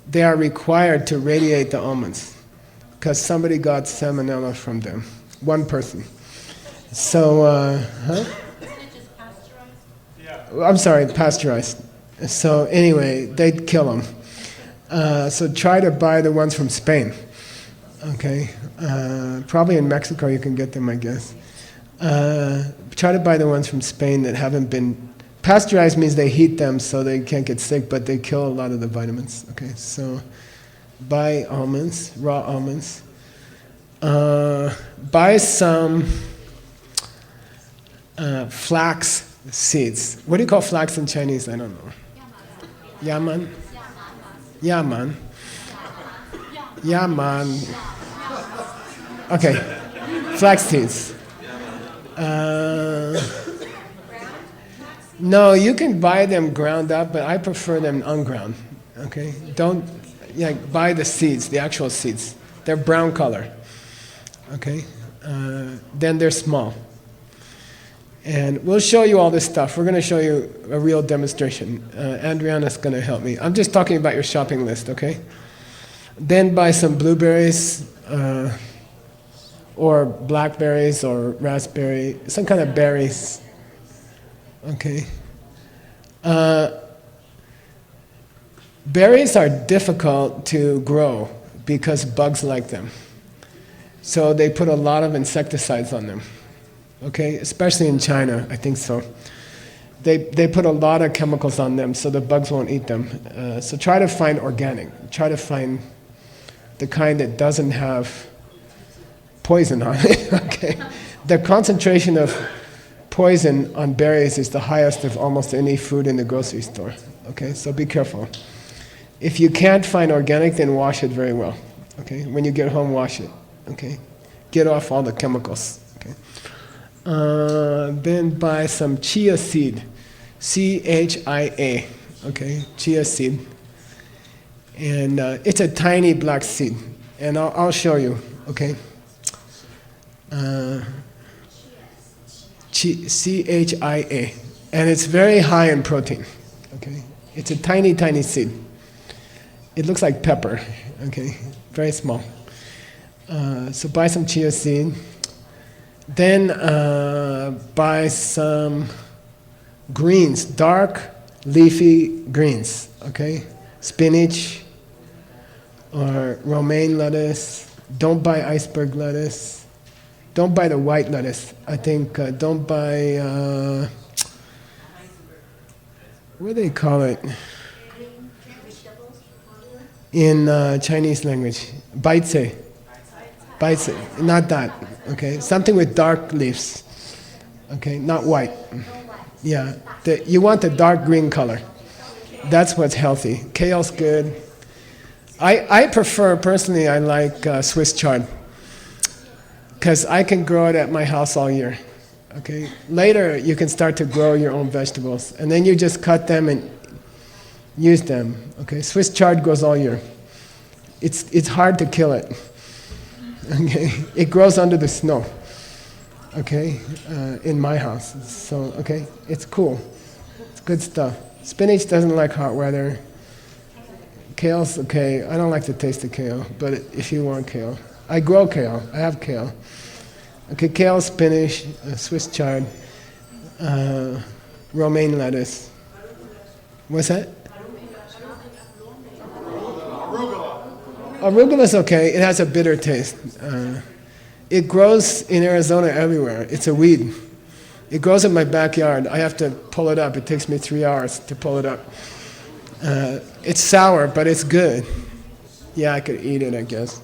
they are required to radiate the almonds because somebody got salmonella from them. One person. So, Isn't it just pasteurized? Yeah. I'm sorry, pasteurized. So anyway, they'd kill them. So try to buy the ones from Spain. Okay, probably in Mexico you can get them, I guess. Try to buy the ones from Spain that haven't been pasteurized. Means they heat them so they can't get sick, but they kill a lot of the vitamins. Okay, so buy almonds, raw almonds. Buy some flax seeds. What do you call flax in Chinese? I don't know. Yaman? Yaman. Yaman. Okay, flax seeds. No, you can buy them ground up, but I prefer them unground. Okay, don't buy the seeds, the actual seeds. They're brown color. Okay, then they're small. And we'll show you all this stuff. We're going to show you a real demonstration. Adriana's going to help me. I'm just talking about your shopping list, okay? Then buy some blueberries, or blackberries, or raspberry, some kind of berries. Okay. Berries are difficult to grow because bugs like them. So they put a lot of insecticides on them. Okay, especially in China, I think so. They put a lot of chemicals on them so the bugs won't eat them. So try to find organic. Try to find the kind that doesn't have poison on it. Okay, the concentration of poison on berries is the highest of almost any food in the grocery store. Okay, so be careful. If you can't find organic, then wash it very well. Okay, when you get home, wash it. Okay, get off all the chemicals. Okay. Then buy some chia seed, chia. Okay, chia seed, and it's a tiny black seed, and I'll show you. Okay. chia, and it's very high in protein. Okay, it's a tiny, tiny seed. It looks like pepper. Okay, very small. So buy some chia seed. Then buy some greens, dark leafy greens. Okay, spinach or romaine lettuce. Don't buy iceberg lettuce. Don't buy the white lettuce. I think don't buy what do they call it in Chinese language? Baizi. Baizi, not that. Okay, something with dark leaves. Okay, not white. Yeah, you want the dark green color. That's what's healthy. Kale's good. I prefer, personally, I like Swiss chard because I can grow it at my house all year. Okay, later you can start to grow your own vegetables, and then you just cut them and use them. Okay, Swiss chard grows all year. It's hard to kill it. Okay, it grows under the snow. Okay, in my house. So okay, it's cool. It's good stuff. Spinach doesn't like hot weather. Kale's okay. I don't like the taste of kale, but if you want kale, I grow kale. I have kale. Okay, kale, spinach, Swiss chard, romaine lettuce. What's that? Arugula's okay. It has a bitter taste. It grows in Arizona everywhere. It's a weed. It grows in my backyard. I have to pull it up. It takes me 3 hours to pull it up. It's sour, but it's good. Yeah, I could eat it, I guess.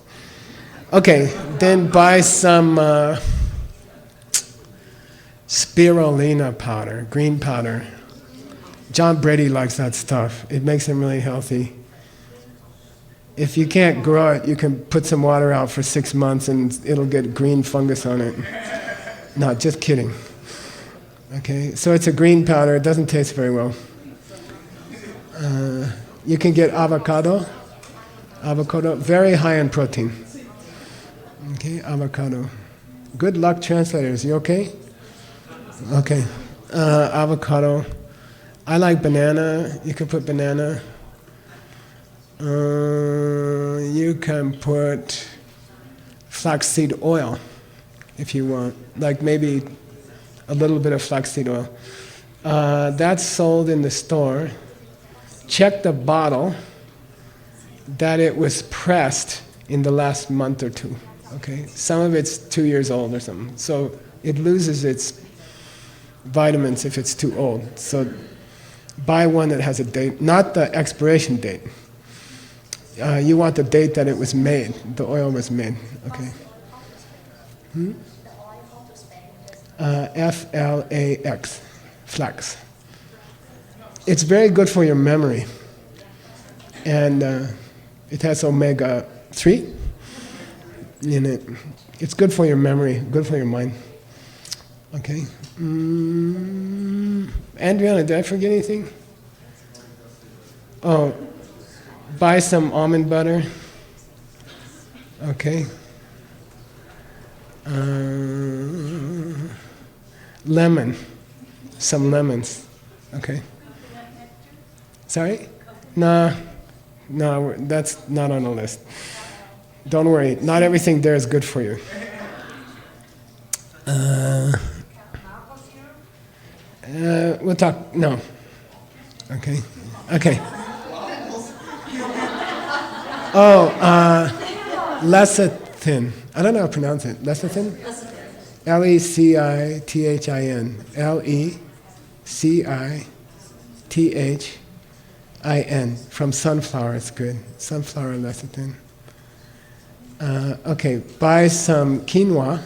Okay, then buy some spirulina powder, green powder. John Brady likes that stuff. It makes him really healthy. If you can't grow it, you can put some water out for 6 months and it'll get green fungus on it. No, just kidding. Okay, so it's a green powder. It doesn't taste very well. You can get avocado. Avocado, very high in protein. Okay, avocado. Good luck, translators. You okay? Okay. Avocado. I like banana. You can put banana. you can put flaxseed oil if you want, like maybe a little bit of flaxseed oil. That's sold in the store. Check the bottle that it was pressed in the last month or two. Okay, some of it's 2 years old or something, so it loses its vitamins if it's too old. So buy one that has a date, not the expiration date. You want the date that it was made, the oil was made. Okay. Flax, flax. It's very good for your memory, and it has omega-3 in it. It's good for your memory, good for your mind. Okay. Adriana, did I forget anything? Oh, buy some almond butter. Okay. Lemon, some lemons. Okay. Sorry? No, that's not on the list. Don't worry, not everything there is good for you. We'll talk, no. Okay. Oh, lecithin. I don't know how to pronounce it. Lecithin? Lecithin. Lecithin. From sunflower, it's good. Sunflower lecithin. Okay, buy some quinoa.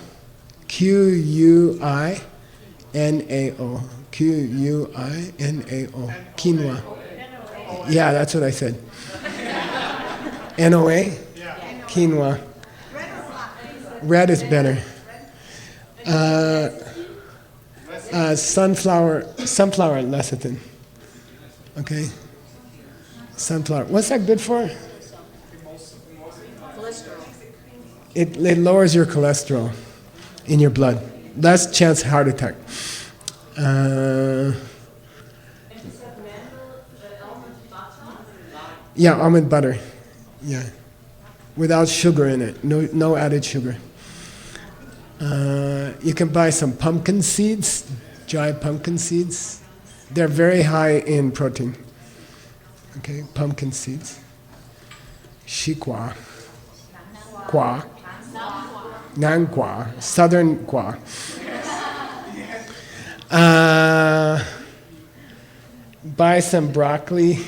Quinao. Quinao. Quinoa. Yeah, that's what I said. NOA? Quinoa. Red is better. Sunflower lecithin. Okay? Sunflower. What's that good for? It lowers your cholesterol in your blood. Less chance of heart attack. Yeah, almond butter. Yeah. Without sugar in it. No added sugar. You can buy some pumpkin seeds, dry pumpkin seeds. They're very high in protein. Okay, pumpkin seeds. Shikwa. Kwa. Nankwa. Southern kwa. Buy some broccoli.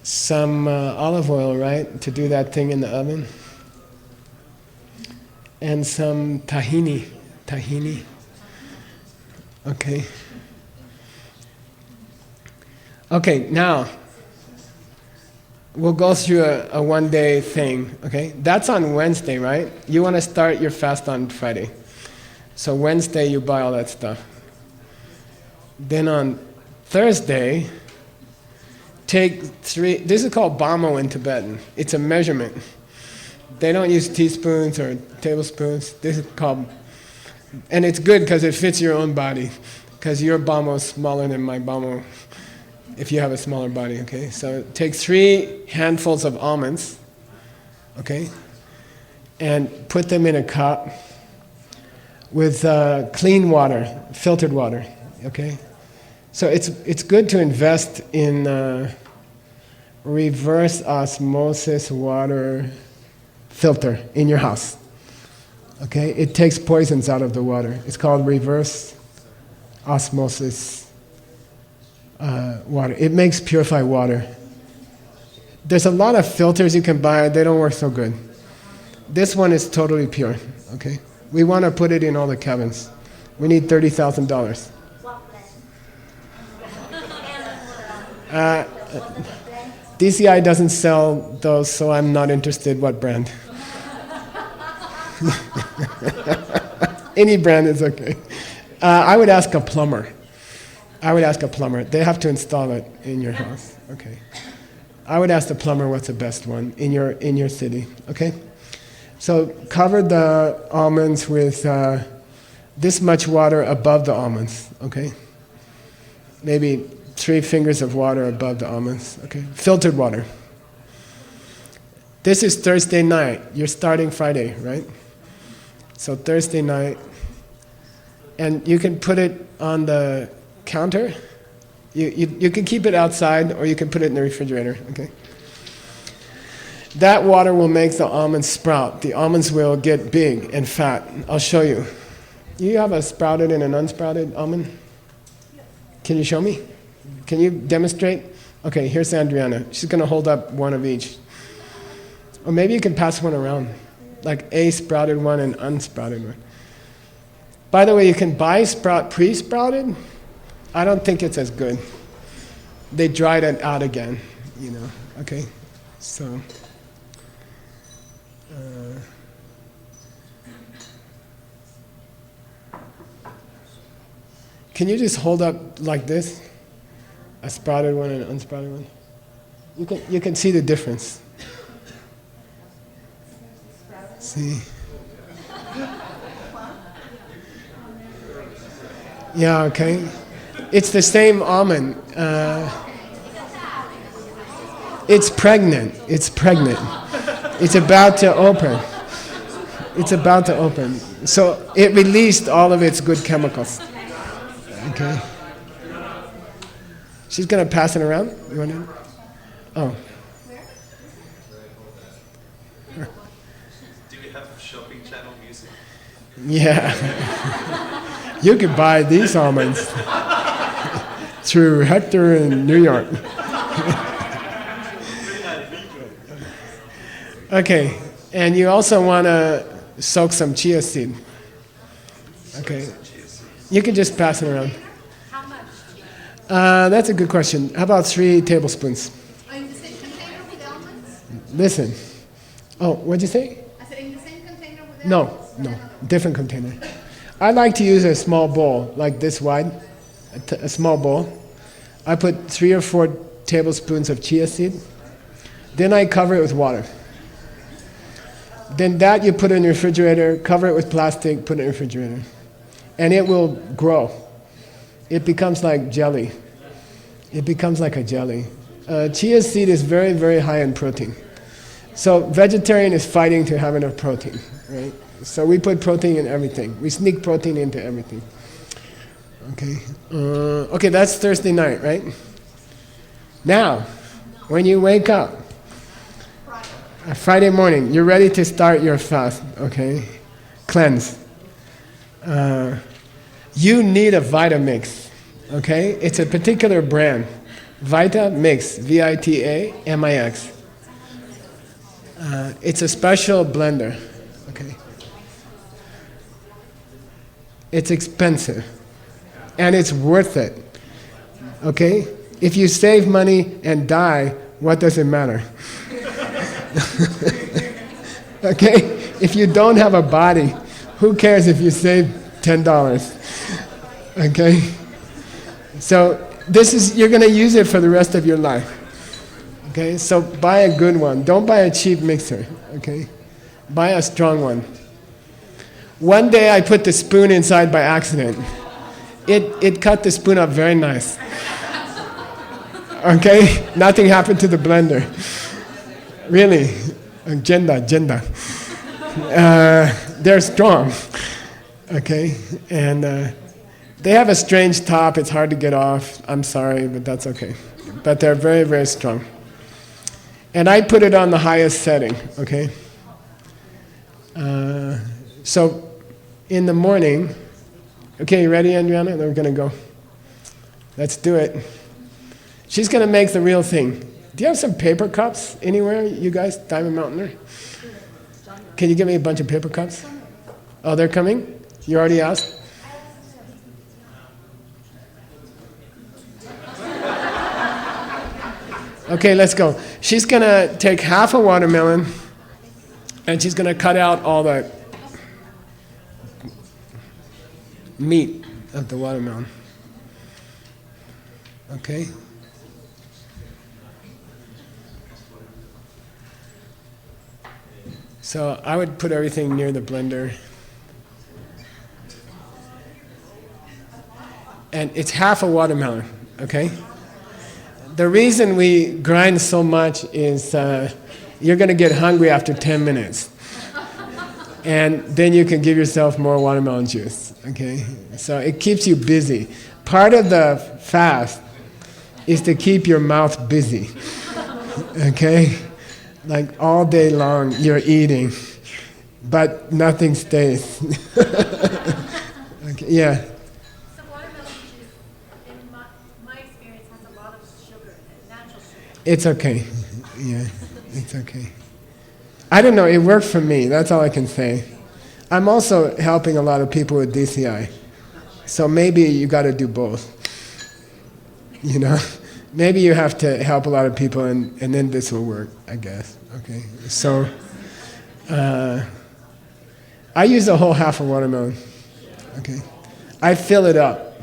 Some olive oil, right, to do that thing in the oven. And some tahini. Okay. Okay, now we'll go through a one-day thing, okay? That's on Wednesday, right? You want to start your fast on Friday. So Wednesday you buy all that stuff. Then on Thursday, take 3, this is called bamo in Tibetan. It's a measurement. They don't use teaspoons or tablespoons. This is called, and it's good because it fits your own body, because your bamo is smaller than my bamo if you have a smaller body, okay? So take 3 handfuls of almonds, okay? And put them in a cup with clean water, filtered water, okay? So it's good to invest in reverse osmosis water filter in your house. Okay, it takes poisons out of the water. It's called reverse osmosis water. It makes purified water. There's a lot of filters you can buy. They don't work so good. This one is totally pure. Okay, we want to put it in all the cabins. We need $30,000. DCI doesn't sell those, so I'm not interested what brand. Any brand is okay. I would ask a plumber. They have to install it in your house. Okay. I would ask the plumber what's the best one in your city. Okay. So cover the almonds with this much water above the almonds. Okay. Maybe 3 fingers of water above the almonds. Okay, filtered water. This is Thursday night. You're starting Friday, right? So Thursday night, and you can put it on the counter. You can keep it outside, or you can put it in the refrigerator. Okay. That water will make the almonds sprout. The almonds will get big and fat. I'll show you. You have a sprouted and an unsprouted almond? Can you show me? Can you demonstrate? Okay, here's Adriana. She's going to hold up one of each. Or maybe you can pass one around, like a sprouted one and unsprouted one. By the way, you can buy pre-sprouted. I don't think it's as good. They dried it out again, you know. Okay, so. Can you just hold up like this? A sprouted one and an unsprouted one? You can see the difference. See? Yeah, okay. It's the same almond. It's pregnant. It's pregnant. It's about to open. It's about to open. So it released all of its good chemicals. Okay. She's going to pass it around. You want to? Oh. Do we have shopping channel music? Yeah. You could buy these almonds through Hector in New York. Okay. And you also want to soak some chia seed. Okay. You can just pass it around. How much? That's a good question. How about 3 tablespoons? In the same container with almonds? Listen. Oh, what'd you say? I said in the same container with No, almonds? no, different container. I like to use a small bowl, like this wide, a small bowl. I put 3 or 4 tablespoons of chia seed. Then I cover it with water. Then that you put in the refrigerator, cover it with plastic, put it in the refrigerator. And it will grow. It becomes like jelly. It becomes like a jelly. Chia seed is very, very high in protein. So vegetarian is fighting to have enough protein, right? So we put protein in everything. We sneak protein into everything. Okay. Okay, that's Thursday night, right? Now, when you wake up, Friday morning, you're ready to start your fast, okay? Cleanse. You need a Vitamix, okay? It's a particular brand. Vitamix, Vitamix. It's a special blender, okay? It's expensive, and it's worth it, okay? If you save money and die, what does it matter? Okay? If you don't have a body, who cares if you save $10? Okay? So you're going to use it for the rest of your life. Okay? So buy a good one. Don't buy a cheap mixer. Okay? Buy a strong one. One day I put the spoon inside by accident. It cut the spoon up very nice. Okay? Nothing happened to the blender. Really. Agenda. They're strong. Okay? And they have a strange top. It's hard to get off. I'm sorry, but that's okay. But they're very, very strong. And I put it on the highest setting. Okay? So in the morning, okay, you ready, Adriana? Then we're going to go. Let's do it. She's going to make the real thing. Do you have some paper cups anywhere, you guys? Diamond Mountainer? Can you give me a bunch of paper cups? Oh, they're coming? You already asked? Okay, let's go. She's going to take half a watermelon, and she's going to cut out all the meat of the watermelon. Okay? So I would put everything near the blender. And it's half a watermelon, okay? The reason we grind so much is you're going to get hungry after 10 minutes. And then you can give yourself more watermelon juice, okay? So it keeps you busy. Part of the fast is to keep your mouth busy, okay? Like all day long you're eating, but nothing stays. Okay, yeah. So watermelon juice, in my experience, has a lot of sugar in it, natural sugar. It's okay. Yeah, it's okay. I don't know, it worked for me, that's all I can say. I'm also helping a lot of people with DCI. So maybe you got to do both. You know? Maybe you have to help a lot of people and then this will work, I guess. Okay. So I use a whole half a watermelon. Okay. I fill it up.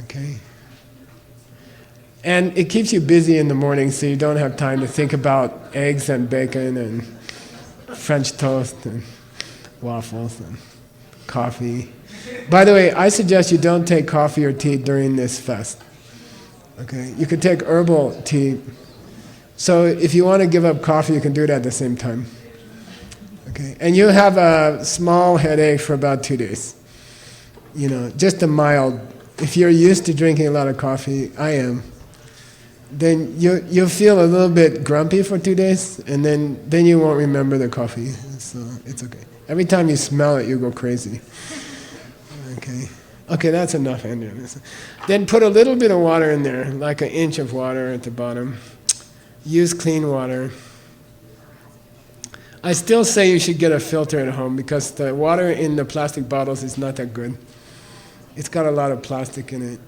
Okay. And it keeps you busy in the morning so you don't have time to think about eggs and bacon and French toast and waffles and coffee. By the way, I suggest you don't take coffee or tea during this fast. Okay? You could take herbal tea. So if you want to give up coffee, you can do it at the same time. Okay? And you have a small headache for about 2 days. You know, just a mild. If you're used to drinking a lot of coffee, I am, then you'll feel a little bit grumpy for 2 days, and then you won't remember the coffee. So it's okay. Every time you smell it, you go crazy. Okay. Okay, that's enough, Andrew. Then put a little bit of water in there, like an inch of water at the bottom. Use clean water. I still say you should get a filter at home because the water in the plastic bottles is not that good. It's got a lot of plastic in it.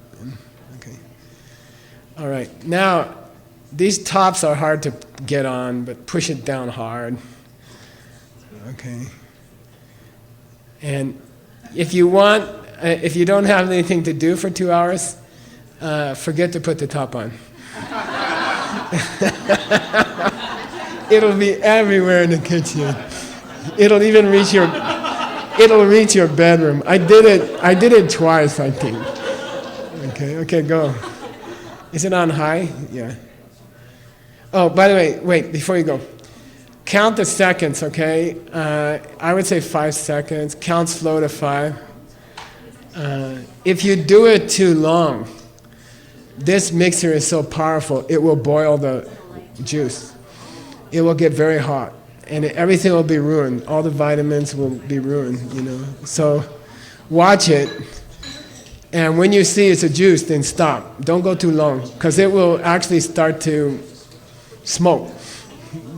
Okay. All right. Now, these tops are hard to get on, but push it down hard. Okay. And if you want, if you don't have anything to do for 2 hours, forget to put the top on. It'll be everywhere in the kitchen. It'll even reach your bedroom. I did it twice, I think. Okay, go. Is it on high? Yeah. Oh, by the way, wait, before you go. Count the seconds, okay? I would say 5 seconds. Count slow to 5. If you do it too long, this mixer is so powerful, it will boil the juice. It will get very hot, and everything will be ruined. All the vitamins will be ruined, you know. So watch it, and when you see it's a juice, then stop. Don't go too long, because it will actually start to smoke.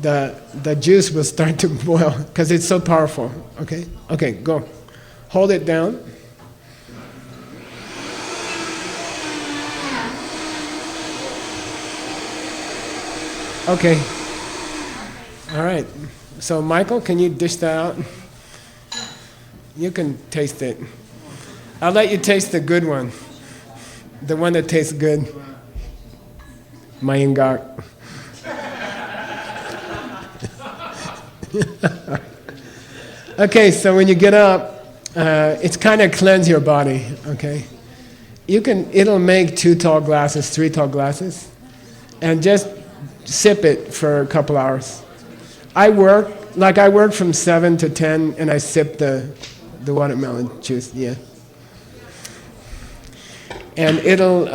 The juice will start to boil, because it's so powerful, okay? Okay, go. Hold it down. Okay. All right. So Michael, can you dish that out? You can taste it. I'll let you taste the good one. The one that tastes good. Mayingak. Okay, so when you get up, it's kind of cleanse your body, okay? It'll make 2 tall glasses, 3 tall glasses, and just sip it for a couple hours. I work from 7 to 10, and I sip the watermelon juice, yeah. And it'll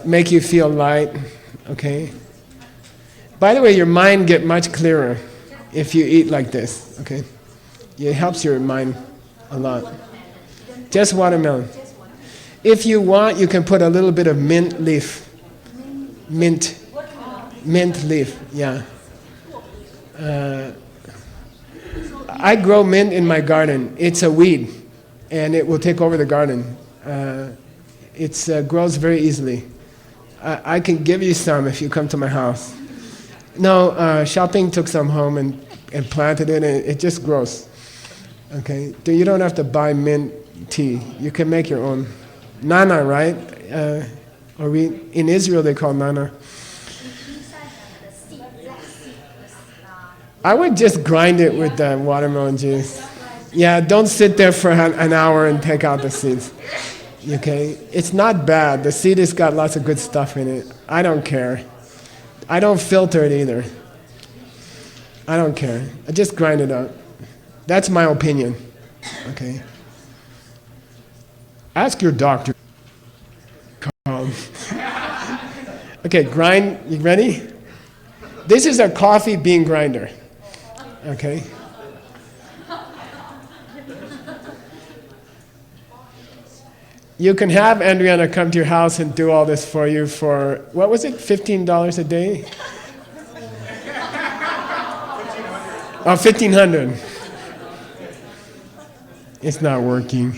make you feel light, okay? By the way, your mind get much clearer if you eat like this, okay? It helps your mind a lot. Just watermelon. If you want, you can put a little bit of mint leaf. Mint leaf, yeah. I grow mint in my garden. It's a weed, and it will take over the garden. It grows very easily. I can give you some if you come to my house. No, shopping took some home and planted it, and it just grows. Okay, you don't have to buy mint tea. You can make your own. Nana, right? In Israel they call nana. I would just grind it with the watermelon juice. Yeah, don't sit there for an hour and take out the seeds. Okay? It's not bad. The seed has got lots of good stuff in it. I don't care. I don't filter it either. I don't care. I just grind it up. That's my opinion. Okay? Ask your doctor. Okay, grind. You ready? This is a coffee bean grinder. Okay? You can have Adriana come to your house and do all this for you for, what was it, $15 a day? Oh, $1,500. It's not working.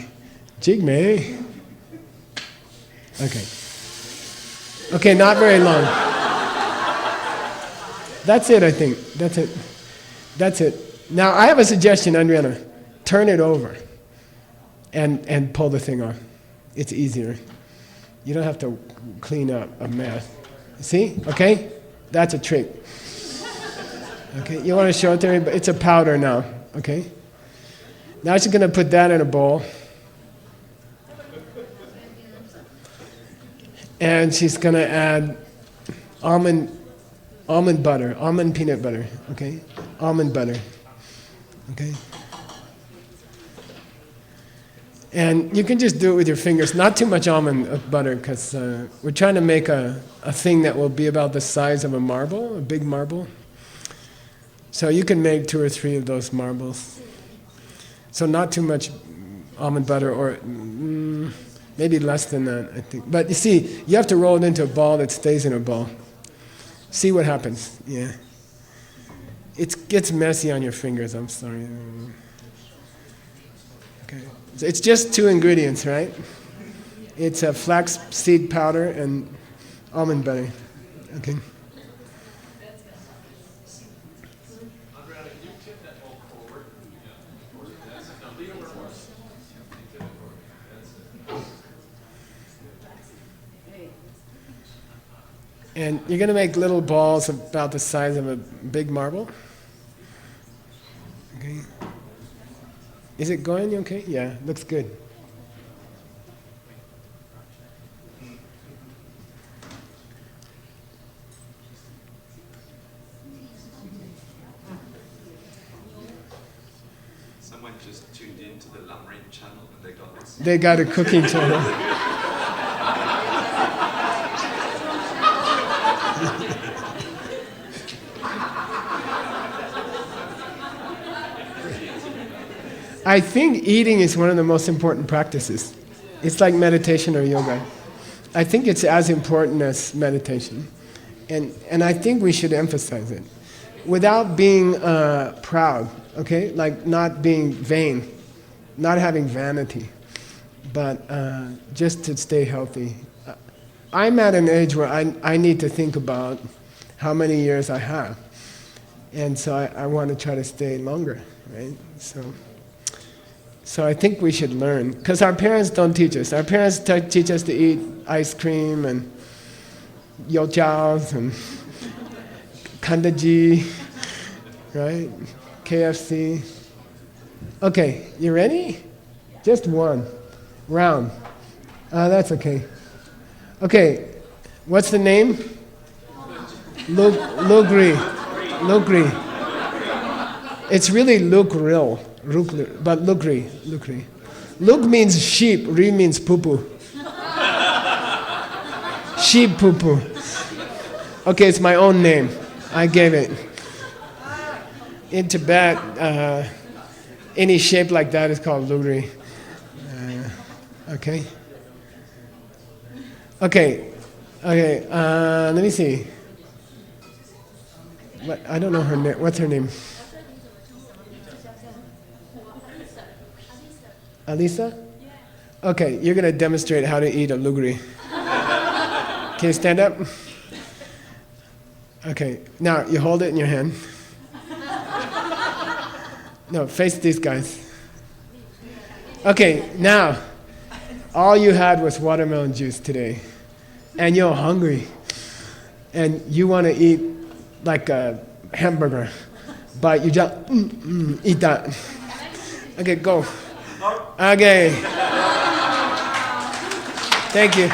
Jigme. Okay. Okay, not very long. That's it, I think. That's it. That's it. Now, I have a suggestion, Adriana. Turn it over and pull the thing off. It's easier. You don't have to clean up a mess. See? Okay? That's a trick. Okay, you want to show it to me? But it's a powder now. Okay? Now she's going to put that in a bowl. And she's going to add almond butter, almond peanut butter. Okay? Almond butter. Okay? And you can just do it with your fingers, not too much almond butter, because we're trying to make a thing that will be about the size of a marble, a big marble. So you can make 2 or 3 of those marbles. So not too much almond butter, or maybe less than that, I think. But you see, you have to roll it into a ball that stays in a ball. See what happens, yeah. It gets messy on your fingers, I'm sorry. Okay. So it's just 2 ingredients, right? It's a flax seed powder and almond butter. Okay. And you're going to make little balls about the size of a big marble. Okay. Is it going okay? Yeah, looks good. Someone just tuned in to the Lamrain channel and they got this. They got a cooking channel. I think eating is one of the most important practices. It's like meditation or yoga. I think it's as important as meditation. And I think we should emphasize it. Without being proud, okay? Like not being vain, not having vanity, but just to stay healthy. I'm at an age where I need to think about how many years I have. And so I want to try to stay longer, right? So I think we should learn, because our parents don't teach us. Our parents teach us to eat ice cream and yojiaos and kandaji, right? KFC. Okay, you ready? Just one round. That's okay. Okay, what's the name? Lugri. It's really Lugril. But Lugri. Lug means sheep, Ri means poo-poo. Sheep poo-poo. Okay, it's my own name. I gave it. In Tibet, any shape like that is called Lugri. Okay? Okay, let me see. I don't know her name. What's her name? Alisa? Okay, you're going to demonstrate how to eat a lugri. Can you stand up? Okay, now you hold it in your hand. No, face these guys. Okay, now, all you had was watermelon juice today, and you're hungry, and you want to eat like a hamburger, but you just eat that. Okay, go. Okay. Thank you.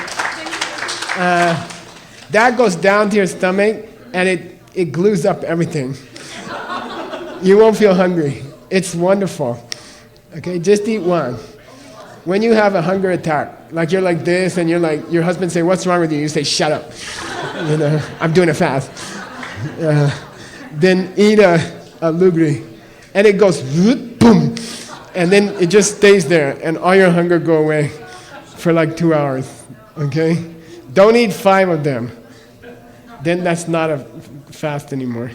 That goes down to your stomach and it glues up everything. You won't feel hungry. It's wonderful. Okay, just eat one. When you have a hunger attack, like you're like this and you're like, your husband say, what's wrong with you? You say, shut up. I'm doing a fast. Then eat a lugri. And it goes, boom. And then it just stays there and all your hunger go away for like 2 hours. Okay? Don't eat 5 of them. Then that's not a fast anymore.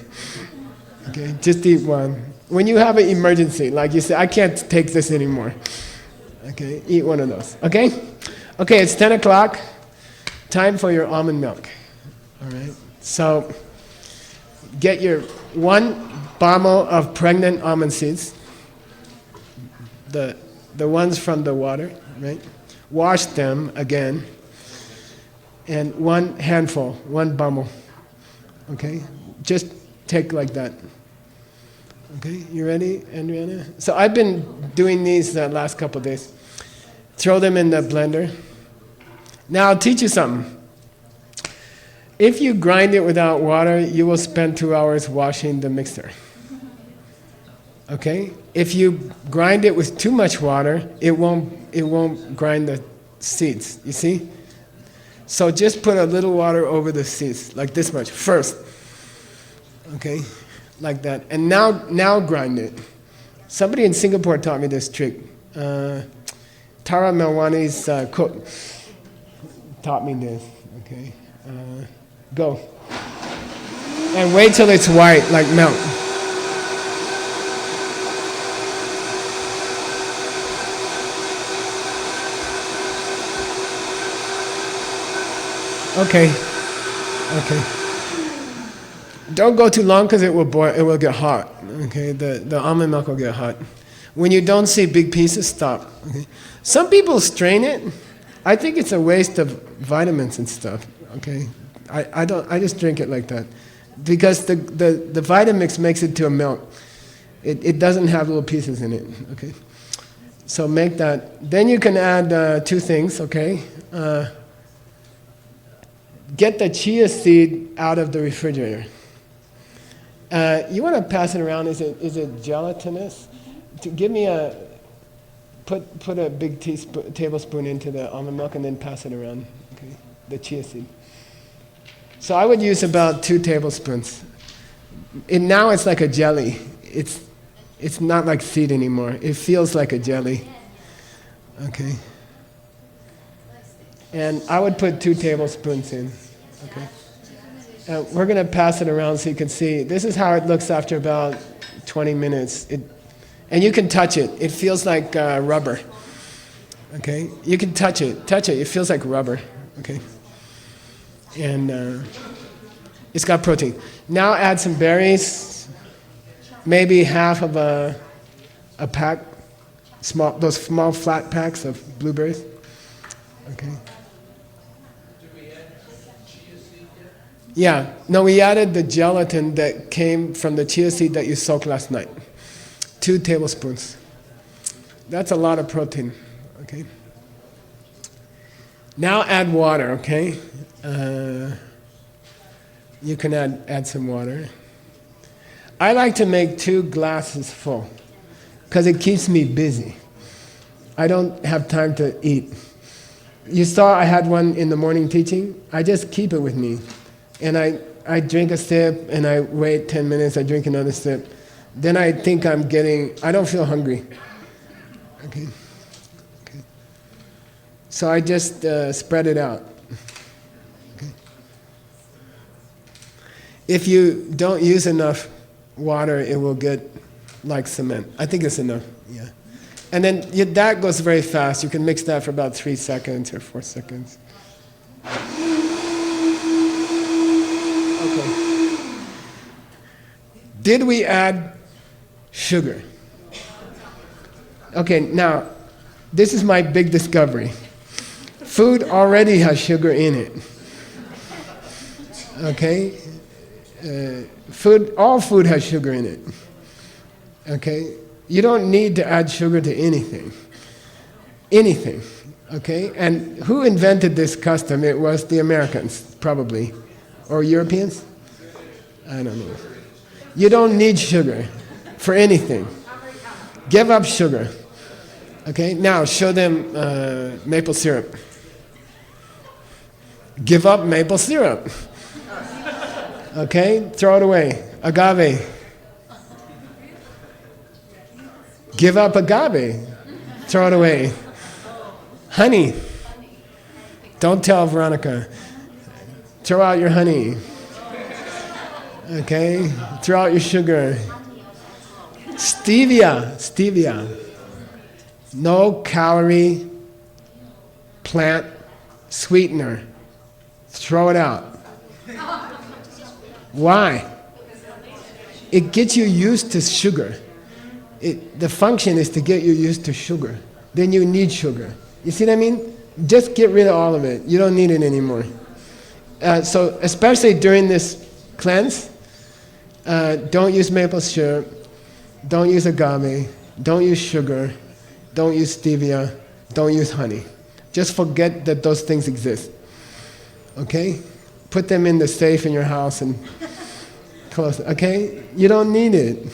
Okay? Just eat one. When you have an emergency, like you say, I can't take this anymore. Okay? Eat one of those. Okay? Okay, it's 10 o'clock. Time for your almond milk. All right? So, get your 1 bammo of pregnant almond seeds. The ones from the water, right? Wash them again. And 1 handful, 1 bammo. Okay? Just take like that. Okay, you ready, Andriana? So I've been doing these the last couple of days. Throw them in the blender. Now I'll teach you something. If you grind it without water, you will spend 2 hours washing the mixer. Okay? If you grind it with too much water, it won't grind the seeds. You see? So just put a little water over the seeds, like this much, first. Okay? Like that. And now grind it. Somebody in Singapore taught me this trick. Tara Melwani's cook taught me this. Okay? Go. And wait till it's white, like milk. Okay. Okay. Don't go too long because it will boil. It will get hot. Okay. The almond milk will get hot. When you don't see big pieces, stop. Okay. Some people strain it. I think it's a waste of vitamins and stuff. Okay. I don't. I just drink it like that because the Vitamix makes it to a milk. It doesn't have little pieces in it. Okay. So make that. Then you can add 2 things. Okay. Get the chia seed out of the refrigerator. You want to pass it around. Is it gelatinous? Give me a put a big tablespoon into the almond milk and then pass it around. Okay, the chia seed. So I would use about 2 tablespoons. And now it's like a jelly. It's not like seed anymore. It feels like a jelly. Okay. And I would put 2 tablespoons in. Okay. We're going to pass it around so you can see. This is how it looks after about 20 minutes. And you can touch it. It feels like rubber. Okay. You can touch it. Touch it. It feels like rubber. Okay. And it's got protein. Now add some berries. Maybe half of a pack. Those small flat packs of blueberries. Okay. Yeah, no, we added the gelatin that came from the chia seed that you soaked last night. 2 tablespoons. That's a lot of protein, okay? Now add water, okay? You can add some water. I like to make 2 glasses full because it keeps me busy. I don't have time to eat. You saw I had one in the morning teaching. I just keep it with me. And I drink a sip, and I wait 10 minutes, I drink another sip. Then I think I don't feel hungry. Okay. Okay. So I just spread it out. Okay. If you don't use enough water, it will get like cement. I think it's enough, yeah. And then that goes very fast. You can mix that for about 3 seconds or 4 seconds. Did we add sugar? Okay, now, this is my big discovery. Food already has sugar in it. Okay? All food has sugar in it. Okay? You don't need to add sugar to anything. Anything. Okay, and who invented this custom? It was the Americans, probably, or Europeans. I don't know. You don't need sugar for anything. Give up sugar. Okay, now show them maple syrup. Give up maple syrup. Okay, throw it away. Agave. Give up agave. Throw it away. Honey. Don't tell Veronica. Throw out your honey. Okay, throw out your sugar. Stevia. No calorie plant sweetener. Throw it out. Why? It gets you used to sugar. The function is to get you used to sugar. Then you need sugar. You see what I mean? Just get rid of all of it. You don't need it anymore. So especially during this cleanse, don't use maple syrup, don't use agave, don't use sugar, don't use stevia, don't use honey. Just forget that those things exist. Okay? Put them in the safe in your house and close it. Okay? You don't need it.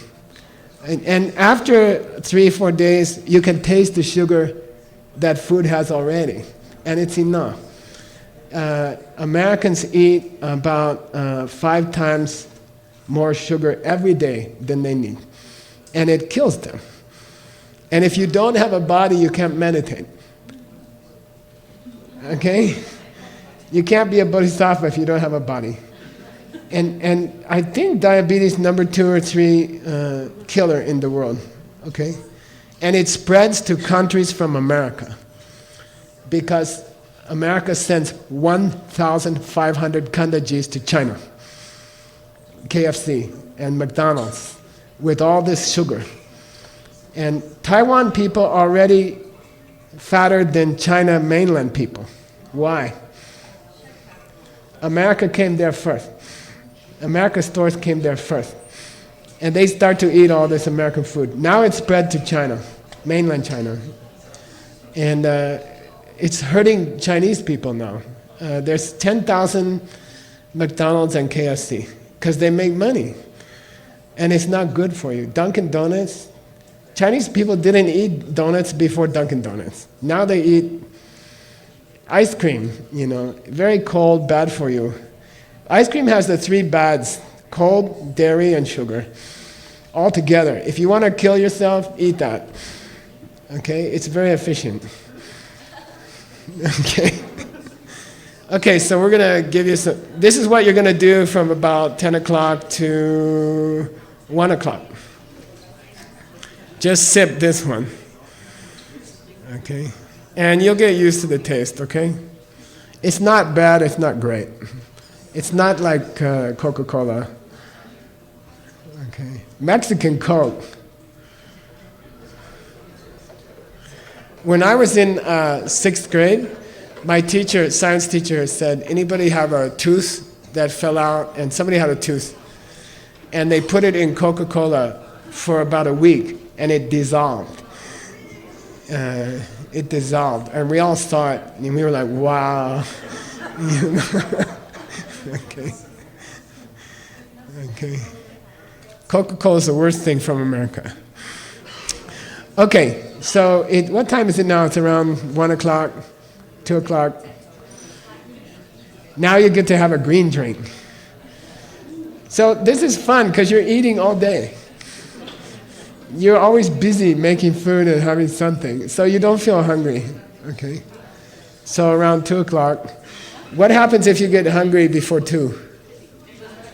And after 3-4 days, you can taste the sugar that food has already, and it's enough. Americans eat about 5 times more sugar every day than they need, and it kills them. And if you don't have a body, you can't meditate. Okay? You can't be a bodhisattva if you don't have a body. And I think diabetes number 2 or 3 killer in the world. Okay? And it spreads to countries from America, because America sends 1,500 kandajis to China, KFC and McDonald's, with all this sugar. And Taiwan people are already fatter than China mainland people. Why? America came there first. America's stores came there first. And they start to eat all this American food. Now it's spread to China, mainland China. And it's hurting Chinese people now. There's 10,000 McDonald's and KFC because they make money. And it's not good for you. Dunkin' Donuts, Chinese people didn't eat donuts before Dunkin' Donuts. Now they eat ice cream, very cold, bad for you. Ice cream has the 3 bads: cold, dairy, and sugar, all together. If you want to kill yourself, eat that. Okay, it's very efficient. Okay. Okay, so we're going to give you some, this is what you're going to do from about 10 o'clock to 1 o'clock. Just sip this one. Okay. And you'll get used to the taste, okay? It's not bad, it's not great. It's not like Coca-Cola. Okay. Mexican Coke. When I was in 6th grade, my teacher, science teacher, said, anybody have a tooth that fell out? And somebody had a tooth. And they put it in Coca-Cola for about a week, and it dissolved. It dissolved. And we all saw it, and we were like, wow. Okay. Okay. Coca-Cola is the worst thing from America. Okay, so what time is it now? It's around 1 o'clock, 2 o'clock. Now you get to have a green drink. So this is fun because you're eating all day. You're always busy making food and having something, so you don't feel hungry. Okay. So around 2 o'clock. What happens if you get hungry before 2?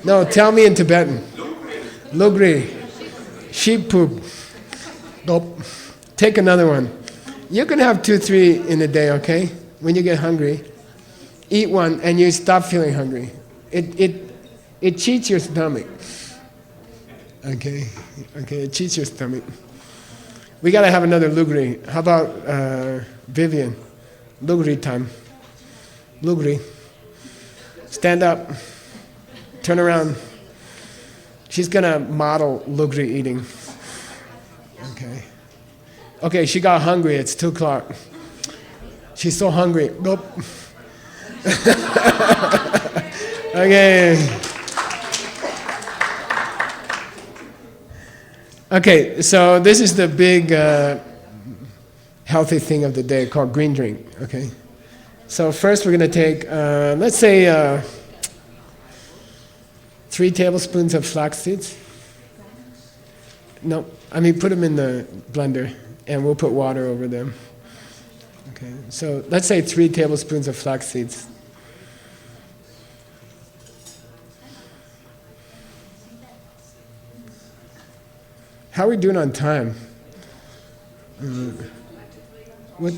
No, tell me in Tibetan. Lugri. Sheep poop. Nope. Take another one. You can have 2, 3 in a day, okay? When you get hungry, eat one and you stop feeling hungry. It cheats your stomach. Okay, it cheats your stomach. We gotta have another Lugri. How about Vivian? Lugri time. Lugri. Stand up. Turn around. She's gonna model Lugri eating. Okay. Okay, she got hungry. It's 2 o'clock. She's so hungry. Nope. Okay. Okay, so this is the big healthy thing of the day called green drink. Okay. So first we're going to take, let's say, 3 tablespoons of flax seeds. No, I mean put them in the blender, and we'll put water over them. Okay, so let's say 3 tablespoons of flax seeds. How are we doing on time? What?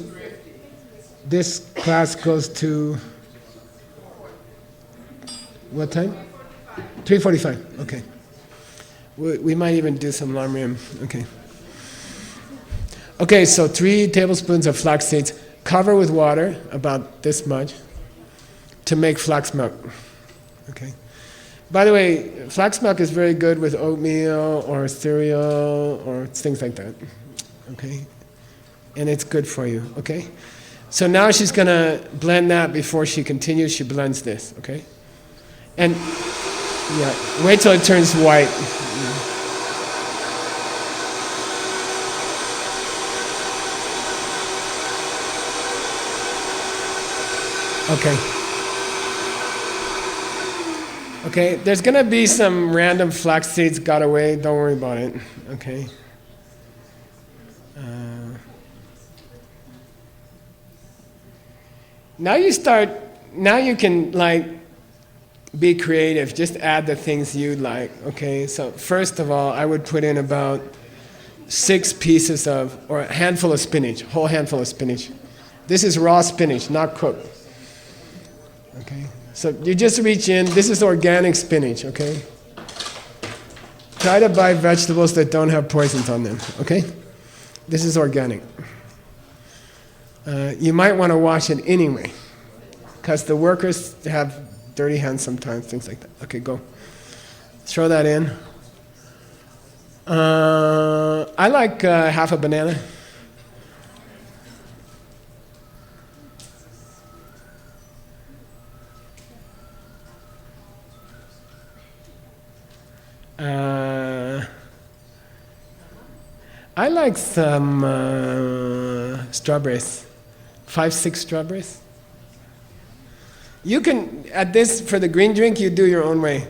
This class goes to what time? 3:45. Okay. We might even do some lam rim. Okay. Okay, so 3 tablespoons of flax seeds. Cover with water, about this much, to make flax milk. Okay. By the way, flax milk is very good with oatmeal or cereal or things like that. Okay? And it's good for you. Okay? So now she's going to blend that before she continues. She blends this. Okay? And yeah, wait till it turns white. Okay. Okay, there's going to be some random flax seeds got away. Don't worry about it. Okay. Now you can like be creative. Just add the things you like. Okay, so first of all, I would put in about 6 pieces of, or a handful of spinach, whole handful of spinach. This is raw spinach, not cooked. Okay. So you just reach in, this is organic spinach, okay? Try to buy vegetables that don't have poisons on them, okay? This is organic. You might want to wash it anyway, because the workers have dirty hands sometimes, things like that. Okay, go. Throw that in. I like half a banana. I like some strawberries, 5-6 strawberries. You can, at this, for the green drink, you do your own way.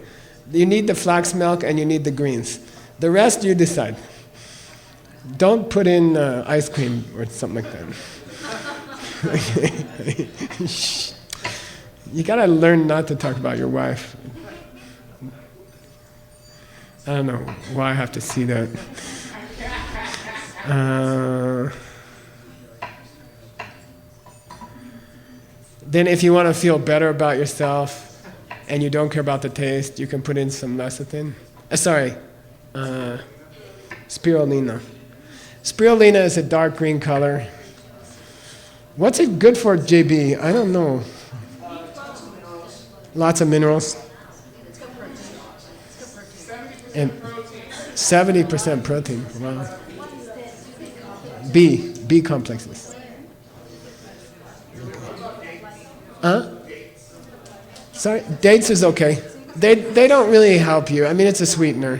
You need the flax milk and you need the greens. The rest you decide. Don't put in ice cream or something like that. You gotta learn not to talk about your wife. I don't know why I have to see that. Then if you want to feel better about yourself and you don't care about the taste, you can put in some lecithin. Spirulina. Spirulina is a dark green color. What's it good for, JB? I don't know. Lots of minerals. And 70% protein. Wow. B complexes. Huh? Sorry, dates is okay. They don't really help you. I mean, it's a sweetener.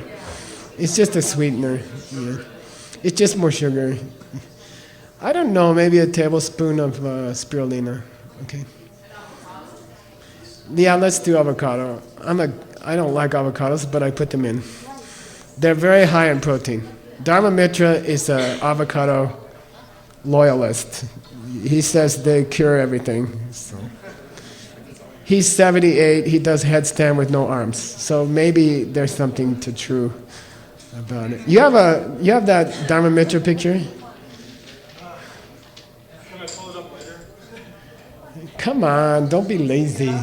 It's just a sweetener. Yeah. It's just more sugar. I don't know, maybe a tablespoon of spirulina. Okay. Yeah, let's do avocado. I don't like avocados, but I put them in. They're very high in protein. Dharma Mitra is an avocado loyalist. He says they cure everything. So. He's 78. He does headstand with no arms. So maybe there's something to true about it. You have that Dharma Mitra picture? Can I pull it up later? Come on, don't be lazy.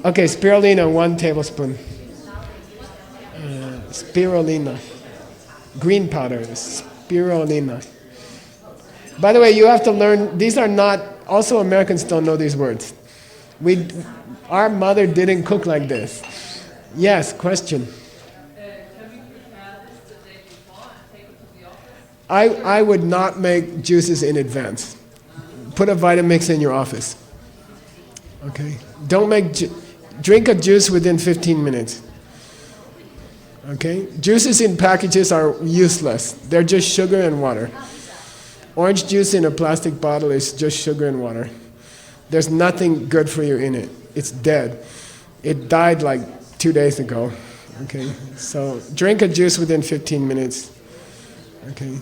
Okay, spirulina, 1 tablespoon. Spirulina. Green powder, spirulina. By the way, you have to learn, these are not, also Americans don't know these words. Our mother didn't cook like this. Yes, question. Can we prepare this the day before and take it to the office? I would not make juices in advance. Put a Vitamix in your office. Okay? Don't make drink a juice within 15 minutes. Okay? Juices in packages are useless. They're just sugar and water. Orange juice in a plastic bottle is just sugar and water. There's nothing good for you in it. It's dead. It died like 2 days ago. Okay? So drink a juice within 15 minutes. Okay?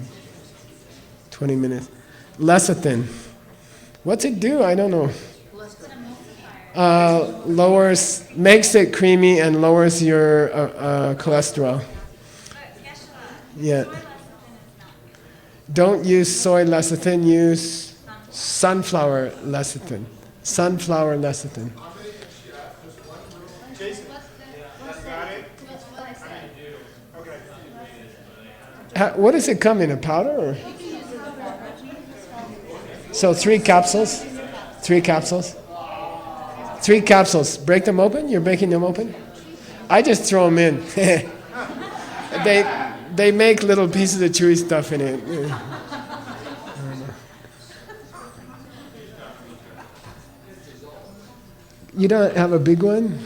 20 minutes. Lecithin. What's it do? I don't know. Makes it creamy and lowers your cholesterol. Yeah. Don't use soy lecithin, use sunflower lecithin. Sunflower lecithin. What does it come in, a powder? Or? So 3 capsules? 3 capsules? 3 capsules. Break them open? You're breaking them open? I just throw them in. They make little pieces of chewy stuff in it. You don't have a big one?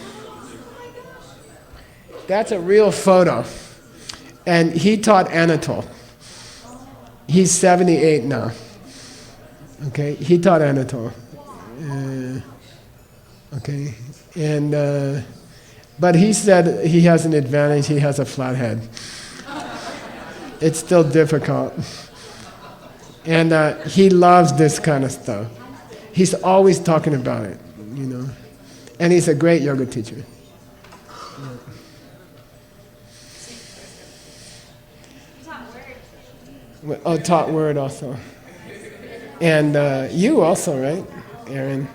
That's a real photo. And he taught Anatole. He's 78 now. Okay, he taught Anatole. Okay, and but he said he has an advantage. He has a flat head. It's still difficult, and he loves this kind of stuff. He's always talking about it, you know, and he's a great yoga teacher. Oh, taught word also. And you also, right, Aaron?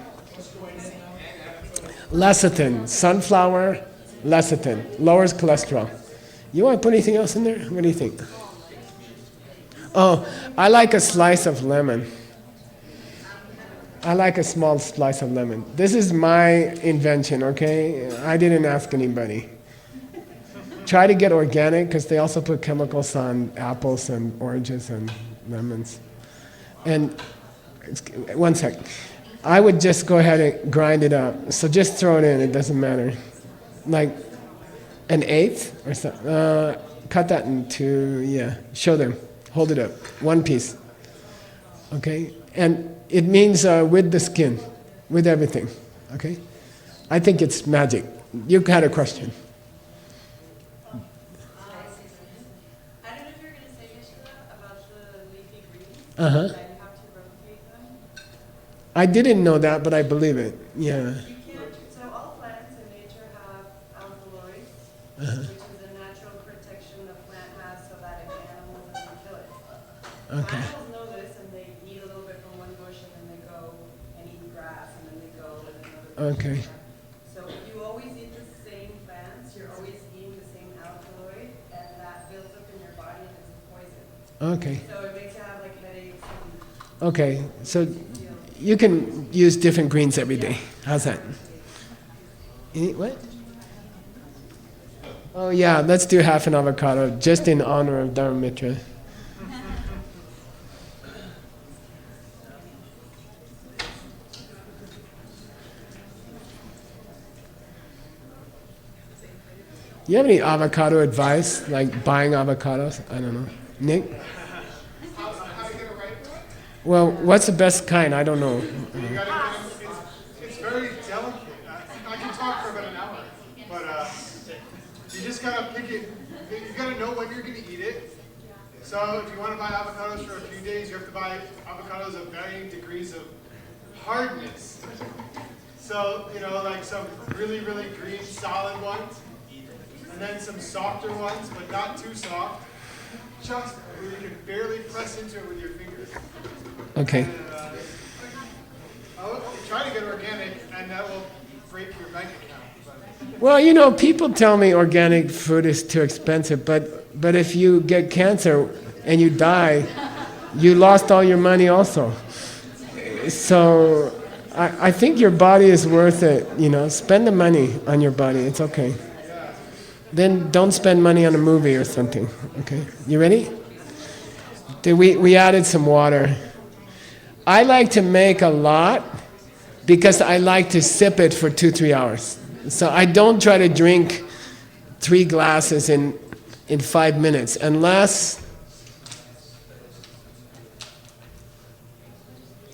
Lecithin, sunflower lecithin, lowers cholesterol. You want to put anything else in there? What do you think? Oh, I like a slice of lemon. I like a small slice of lemon. This is my invention, okay? I didn't ask anybody. Try to get organic, because they also put chemicals on apples and oranges and lemons. And, one sec. I would just go ahead and grind it up. So just throw it in, it doesn't matter. Like 1/8 or something. Cut that in 2, yeah. Show them. Hold it up. 1 piece. Okay? And it means with the skin, with everything. Okay? I think it's magic. You had a question. I don't know if you're going to say, Geshe, about the leafy greens. Uh-huh. That you have to rotate them. I didn't know that, but I believe it. Yeah. You can't. So all plants in nature have alkaloids, which is a natural protection the plant has so that if animals doesn't kill it. Okay. Animals know this, and they eat a little bit from one bush, and then they go and eat grass, and then they go and another bush. Okay. So if you always eat the same plants, you're always eating the same alkaloid, and that builds up in your body and it's a poison. Okay. So it makes you have like headaches and Okay. So you can use different greens every day. How's that? What? Oh yeah, let's do half an avocado just in honor of Dharmamitra. You have any avocado advice, like buying avocados? I don't know. Nick? Well, what's the best kind? I don't know. It's very delicate. I can talk for about an hour, but you just gotta pick it. You gotta know when you're gonna eat it. So if you want to buy avocados for a few days, you have to buy avocados of varying degrees of hardness. So, you know, like some really, really green, solid ones, and then some softer ones, but not too soft. Just where you can barely press into it with your fingers. Okay. And, try to get organic, and that will break your bank account. Well, you know, people tell me organic food is too expensive, but if you get cancer and you die, you lost all your money also. So I think your body is worth it, you know. Spend the money on your body, it's okay. Then don't spend money on a movie or something, okay? You ready? We added some water. I like to make a lot because I like to sip it for 2-3 hours. So I don't try to drink 3 glasses in 5 minutes unless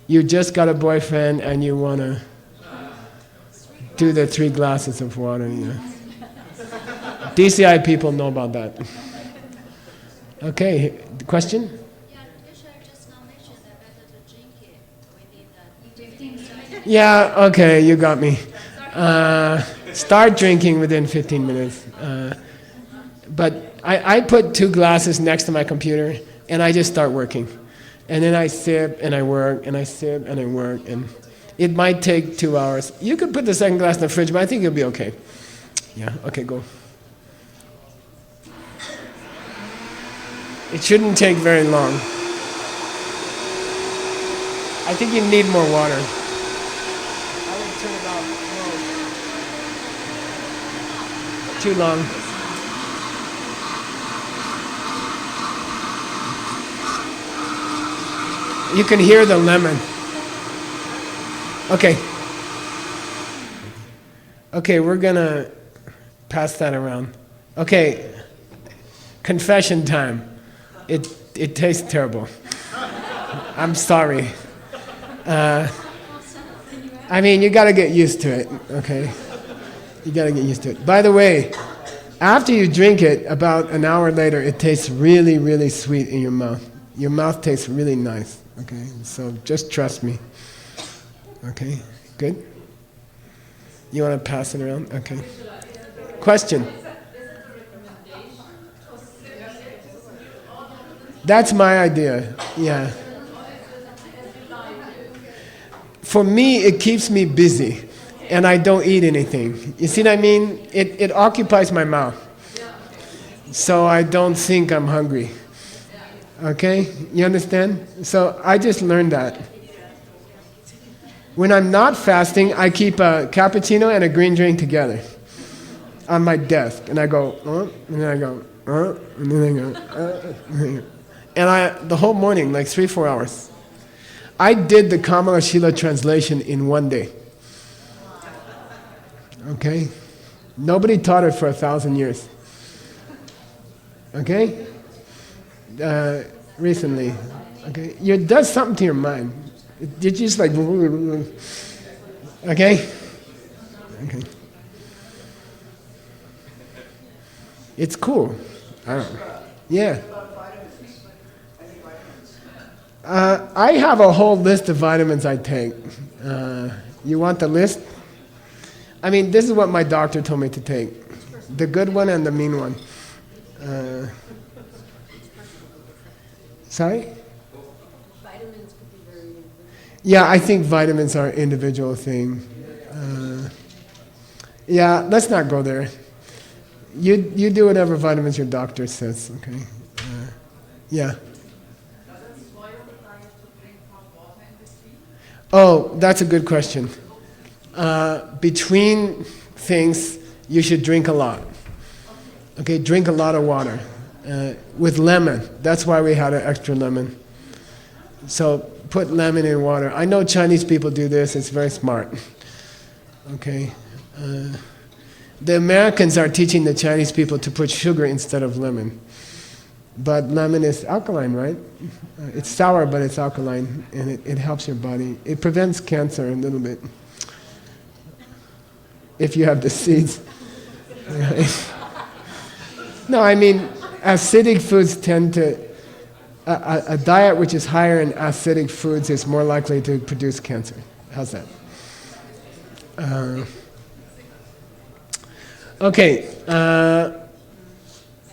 you just got a boyfriend and you want to do the 3 glasses of water. DCI people know about that. Okay, question? Yeah, Geshe just now mentioned that better to drink it within the 15 minutes. Yeah, okay, you got me. Start drinking within 15 minutes. But I put 2 glasses next to my computer and I just start working. And then I sip and I work and I sip and I work, and it might take 2 hours. You could put the second glass in the fridge, but I think you'll be okay. Yeah, okay, go. It shouldn't take very long. I think you need more water. I would turn it off. No. Too long. You can hear the lemon. Okay. Okay, we're gonna pass that around. Okay, confession time. It tastes terrible. I'm sorry. I mean, you gotta get used to it, okay? You gotta get used to it. By the way, after you drink it, about an hour later, it tastes really, really sweet in your mouth. Your mouth tastes really nice, okay? So just trust me. Okay, good? You wanna pass it around? Okay. Question? That's my idea, yeah. For me, it keeps me busy, and I don't eat anything. You see what I mean? It occupies my mouth, so I don't think I'm hungry. Okay? You understand? So I just learned that. When I'm not fasting, I keep a cappuccino and a green drink together on my desk, and I go, and then I go, and then I go, and the whole morning, like 3-4 hours. I did the Kamala Shila translation in 1 day. Okay? Nobody taught it for 1,000 years. Okay? Recently. Okay? It does something to your mind. You're just like, okay? Okay. It's cool. I don't know. Yeah. I have a whole list of vitamins I take. You want the list? I mean, this is what my doctor told me to take. The good one and the mean one. Sorry? Vitamins could be very individual. Yeah, I think vitamins are an individual thing. Yeah, let's not go there. You do whatever vitamins your doctor says, okay? Yeah. Oh, that's a good question. Between things, you should drink a lot. Okay, drink a lot of water. With lemon, that's why we had an extra lemon. So put lemon in water. I know Chinese people do this, it's very smart. Okay. The Americans are teaching the Chinese people to put sugar instead of lemon. But lemon is alkaline, right? It's sour, but it's alkaline, and it helps your body. It prevents cancer a little bit. If you have the seeds. No, I mean, acidic foods tend to... A diet which is higher in acidic foods is more likely to produce cancer. How's that? Okay.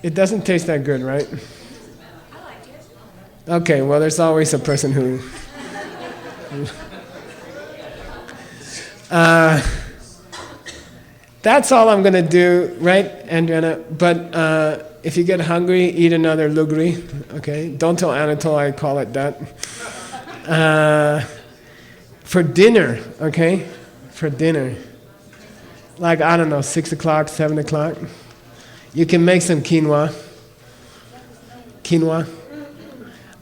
It doesn't taste that good, right? I like it. Okay, well, there's always a person who... that's all I'm going to do, right, Adriana? But if you get hungry, eat another lugri, okay? Don't tell Anatole I call it that. For dinner, okay? For dinner. Like, I don't know, 6 o'clock, 7 o'clock. You can make some quinoa. Quinoa.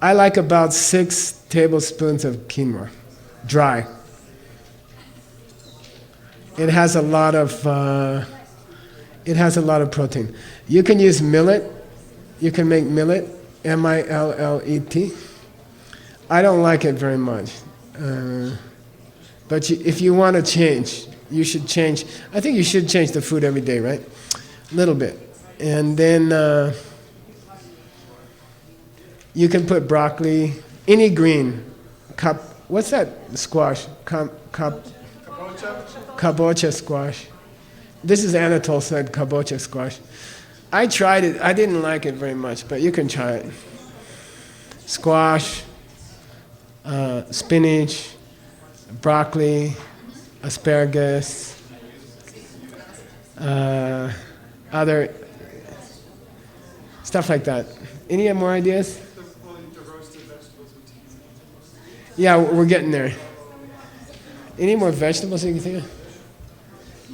I like about 6 tablespoons of quinoa, dry. It has a lot of protein. You can use millet. You can make millet, millet. I don't like it very much, but if you want to change, you should change. I think you should change the food every day, right? A little bit, and then you can put broccoli, any green, what's that squash? Kabocha squash. This is Anatole said kabocha squash. I tried it. I didn't like it very much, but you can try it. Squash, spinach, broccoli, asparagus, other stuff like that. Any more ideas? The roasted vegetables with tahini. Yeah, we're getting there. Any more vegetables you can think of?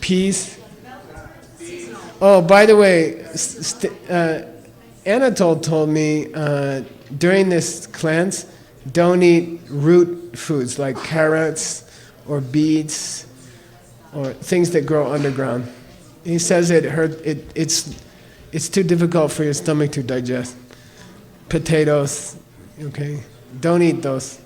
Peas. Oh, by the way, Anatole told me during this cleanse, don't eat root foods like carrots or beets or things that grow underground. He says it's too difficult for your stomach to digest. Potatoes, okay? Don't eat those.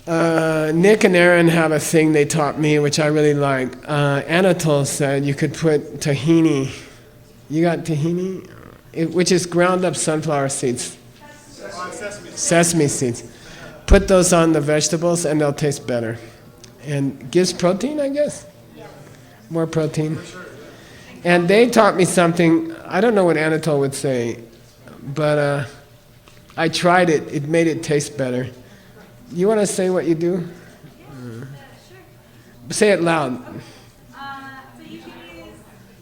Nick and Aaron have a thing they taught me, which I really like. Anatole said you could put tahini. You got tahini? Which is ground up sunflower seeds. Sesame seeds. Put those on the vegetables and they'll taste better. And gives protein, I guess? More protein. And they taught me something, I don't know what Anatole would say, but I tried it. It made it taste better. You want to say what you do? Sure. Say it loud. So you can use.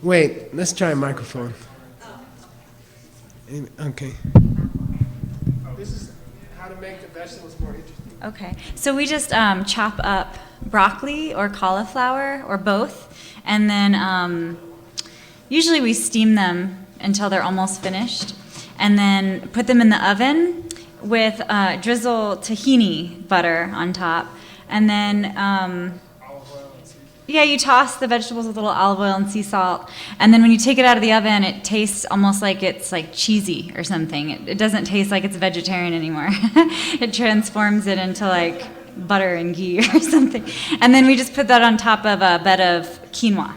Wait, let's try a microphone. Okay. This is how to make the vegetables more interesting. Okay, so we just chop up broccoli or cauliflower or both, and then usually we steam them until they're almost finished, and then put them in the oven with drizzle tahini butter on top, and then you toss the vegetables with a little olive oil and sea salt, and then when you take it out of the oven, it tastes almost like it's like cheesy or something. It doesn't taste like it's vegetarian anymore. It transforms it into like butter and ghee or something, and then we just put that on top of a bed of quinoa.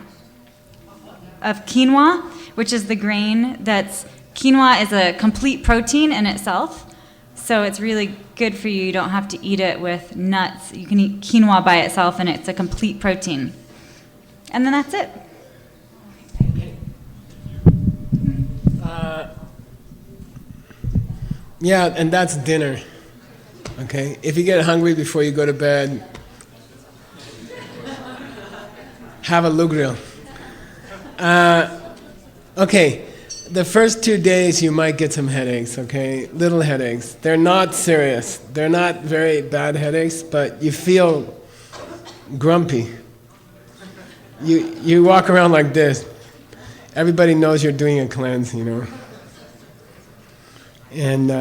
Which is the grain quinoa is a complete protein in itself. So it's really good for you. You don't have to eat it with nuts. You can eat quinoa by itself, and it's a complete protein. And then that's it. Yeah, and that's dinner. Okay? If you get hungry before you go to bed, have a lugril. Okay. The first 2 days you might get some headaches, okay? Little headaches. They're not serious. They're not very bad headaches, but you feel grumpy. You walk around like this. Everybody knows you're doing a cleanse, you know. And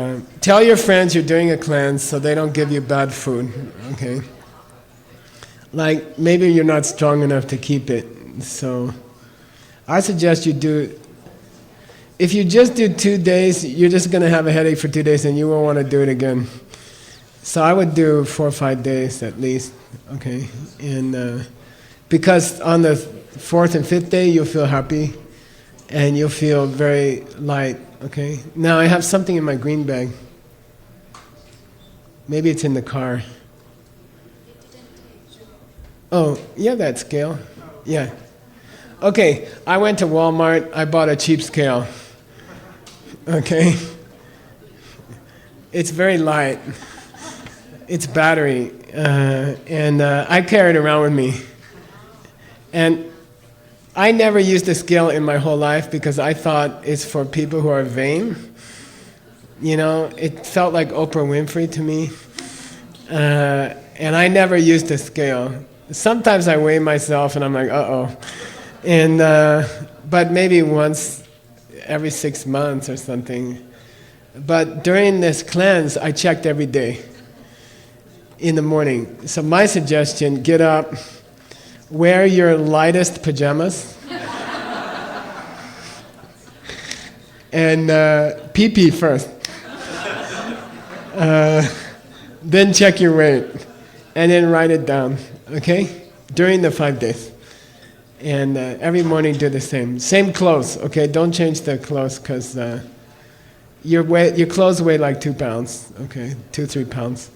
tell your friends you're doing a cleanse so they don't give you bad food, okay? Like, maybe you're not strong enough to keep it, so I suggest you do. If you just do 2 days, you're just going to have a headache for 2 days and you won't want to do it again. So I would do 4 or 5 days at least, okay? And because on the 4th and 5th day, you'll feel happy and you'll feel very light, okay? Now I have something in my green bag. Maybe it's in the car. Oh, you have that scale? Yeah. Okay, I went to Walmart, I bought a cheap scale. Okay? It's very light. It's battery. And I carry it around with me. And I never used a scale in my whole life because I thought it's for people who are vain. You know, it felt like Oprah Winfrey to me. And I never used a scale. Sometimes I weigh myself and I'm like, uh-oh. And but maybe once every 6 months or something. But during this cleanse, I checked every day in the morning. So my suggestion, get up, wear your lightest pajamas, and pee-pee first. Then check your weight, and then write it down, okay? During the 5 days. And every morning do the same. Same clothes, okay? Don't change the clothes because your clothes weigh like 2 pounds, okay? 2-3 pounds.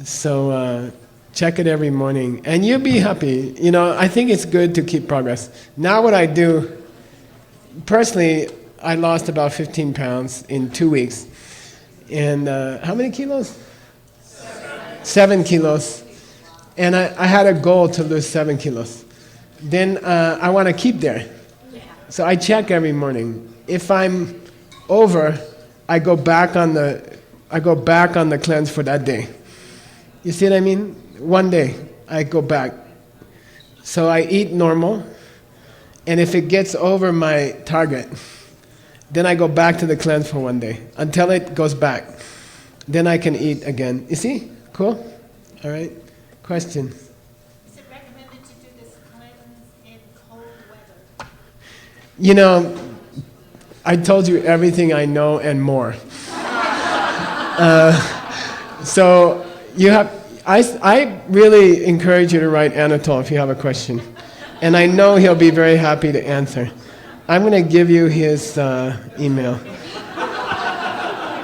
So check it every morning, and you'll be happy. You know, I think it's good to keep progress. Now what I do, personally, I lost about 15 pounds in 2 weeks. And how many kilos? 7 kilos. And I had a goal to lose 7 kilos. Then I want to keep there. So I check every morning. If I'm over, I go back on the cleanse for that day. You see what I mean? One day, I go back. So I eat normal, and if it gets over my target, then I go back to the cleanse for 1 day, until it goes back. Then I can eat again. You see? Cool? All right. Question? Is it recommended to do this cleanse in cold weather? You know, I told you everything I know and more. So you have. I really encourage you to write Anatole if you have a question, and I know he'll be very happy to answer. I'm going to give you his email.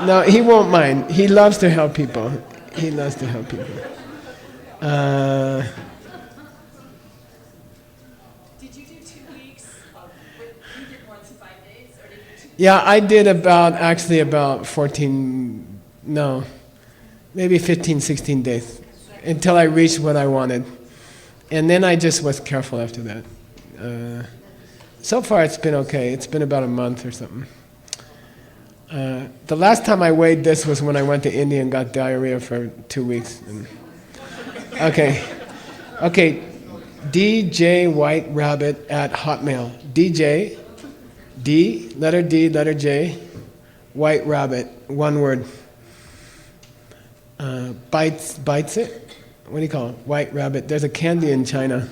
No, he won't mind. He loves to help people. He loves to help people. Did you do 2 weeks? You did more than 5 days, or did you do Yeah, I did about 14, no, maybe 15, 16 days until I reached what I wanted. And then I just was careful after that. So far it's been okay. It's been about a month or something. The last time I weighed this was when I went to India and got diarrhea for 2 weeks. Okay, DJ White Rabbit at Hotmail. DJ, letter D, letter J, White Rabbit, one word. Bites it? What do you call it? White Rabbit. There's a candy in China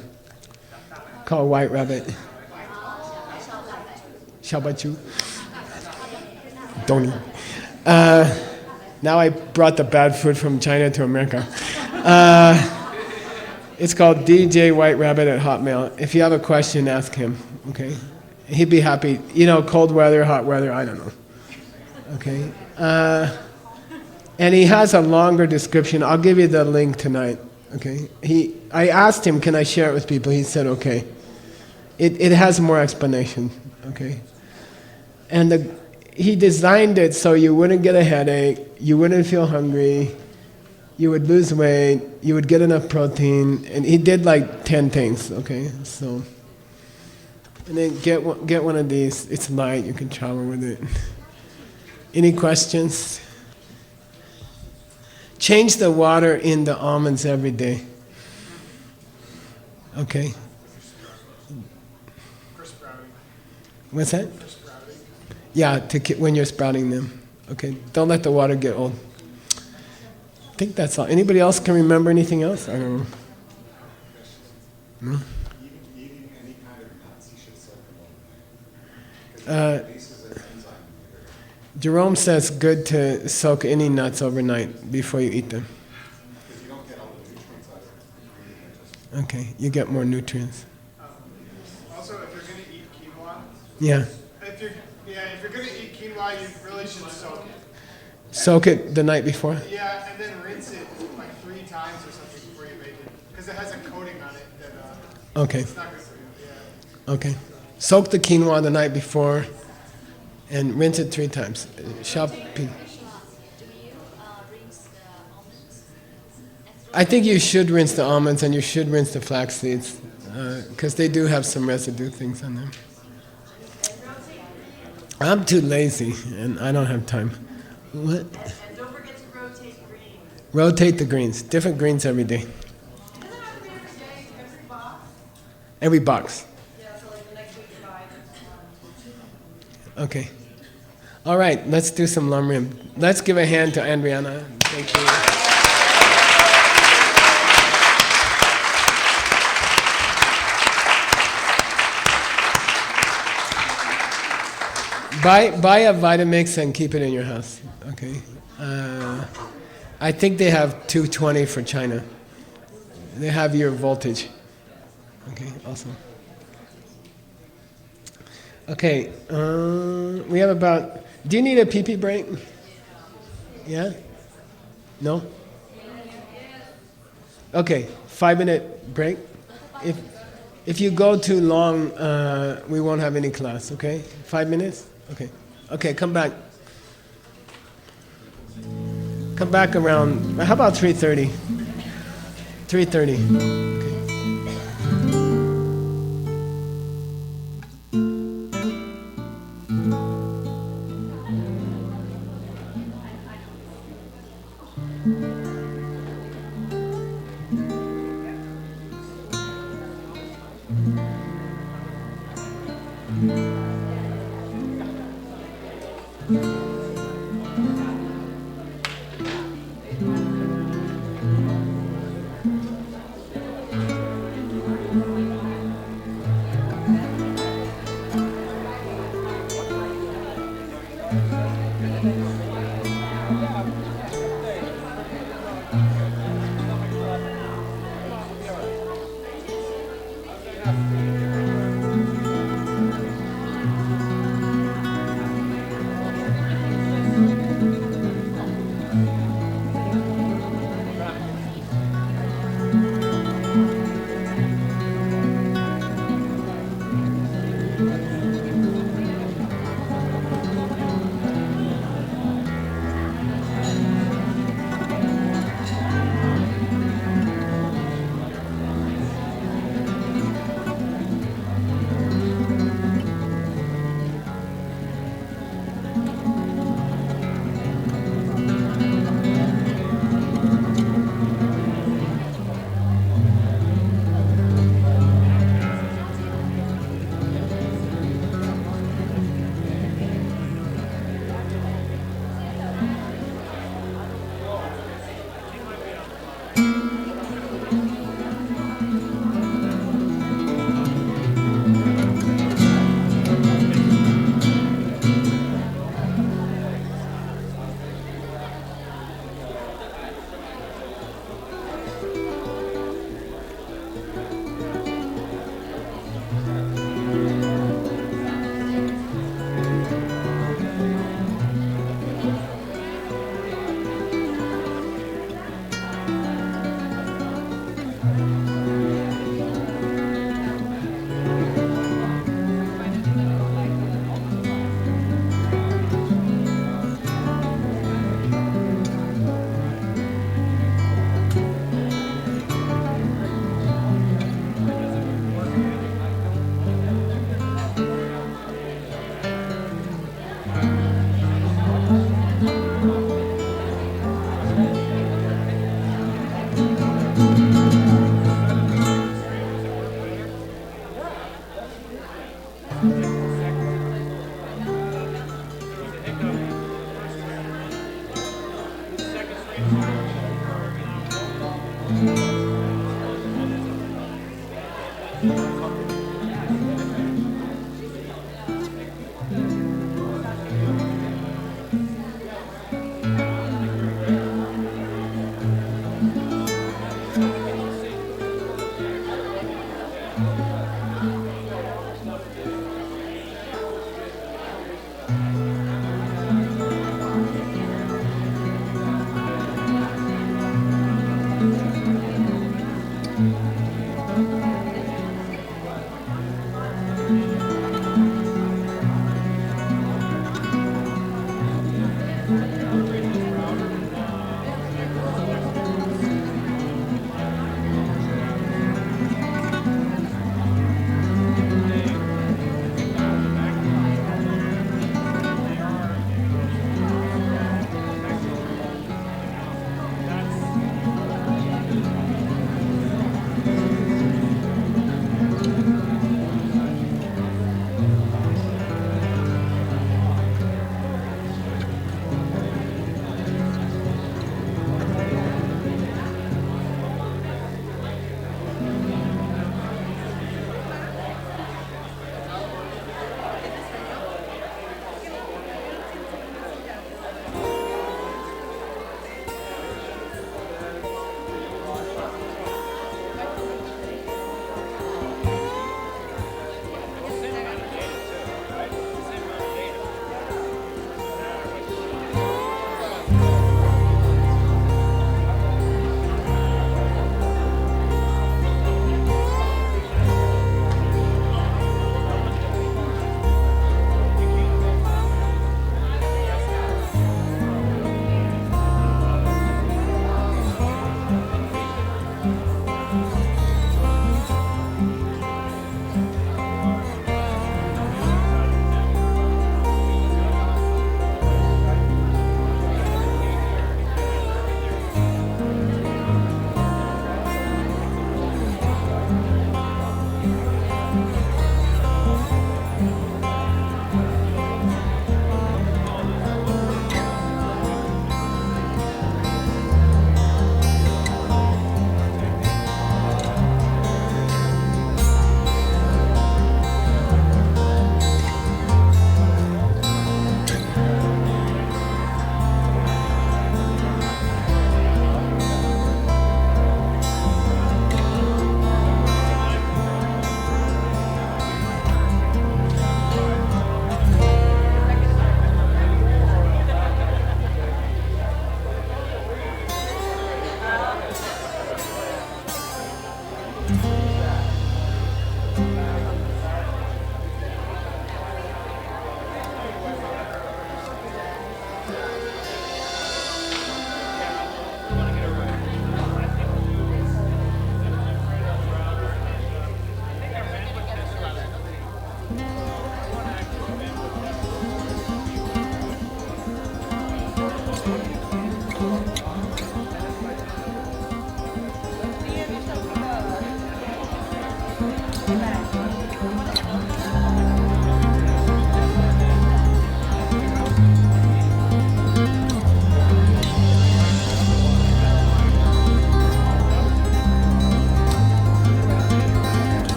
called White Rabbit. Xiaobachu. Doni. Now I brought the bad food from China to America. It's called DJ White Rabbit at Hotmail. If you have a question, ask him, okay? He'd be happy. You know, cold weather, hot weather, I don't know. Okay? And he has a longer description. I'll give you the link tonight, okay? I asked him, can I share it with people? He said, okay. It has more explanation, okay? And he designed it so you wouldn't get a headache, you wouldn't feel hungry, you would lose weight, you would get enough protein, and he did like 10 things, okay? So, and then get one of these. It's light, you can travel with it. Any questions? Change the water in the almonds every day. Okay. For sprouting. What's that? For sprouting. Yeah, when you're sprouting them. Okay. Don't let the water get old. I think that's all. Anybody else can remember anything else? I don't know. No? Eating any kind of nuts, you should soak them overnight. Jerome says good to soak any nuts overnight before you eat them. Because you don't get all the nutrients out of it. Okay, you get more nutrients. Also, if you're going to eat quinoa, Yeah. if you're going to eat quinoa, you really should soak it. Soak it the night before? Yeah, and then rinse it like 3 times or something before you make it. Because it has a coating on it that Okay. it's not good for you. Yeah. Okay. Soak the quinoa the night before and rinse it 3 times. Shop. Do you rinse the almonds? I think you should rinse the almonds and you should rinse the flax seeds because they do have some residue things on them. I'm too lazy and I don't have time. What? And don't forget to rotate greens. Rotate the greens. Different greens every day. Doesn't it have to be every day, every box? Every box. Yeah, so like the next week you buy. Okay. All right, let's do some lamrim. Let's give a hand to Andriana. Thank you. Buy a Vitamix and keep it in your house. Okay. I think they have 220 for China. They have your voltage. Okay, awesome. Okay, we have about. Do you need a pee-pee break? Yeah? No? Okay, 5-minute break. If you go too long, we won't have any class. Okay, 5 minutes. Okay. Okay, come back. Come back around. How about 3:30? 3:30. Okay.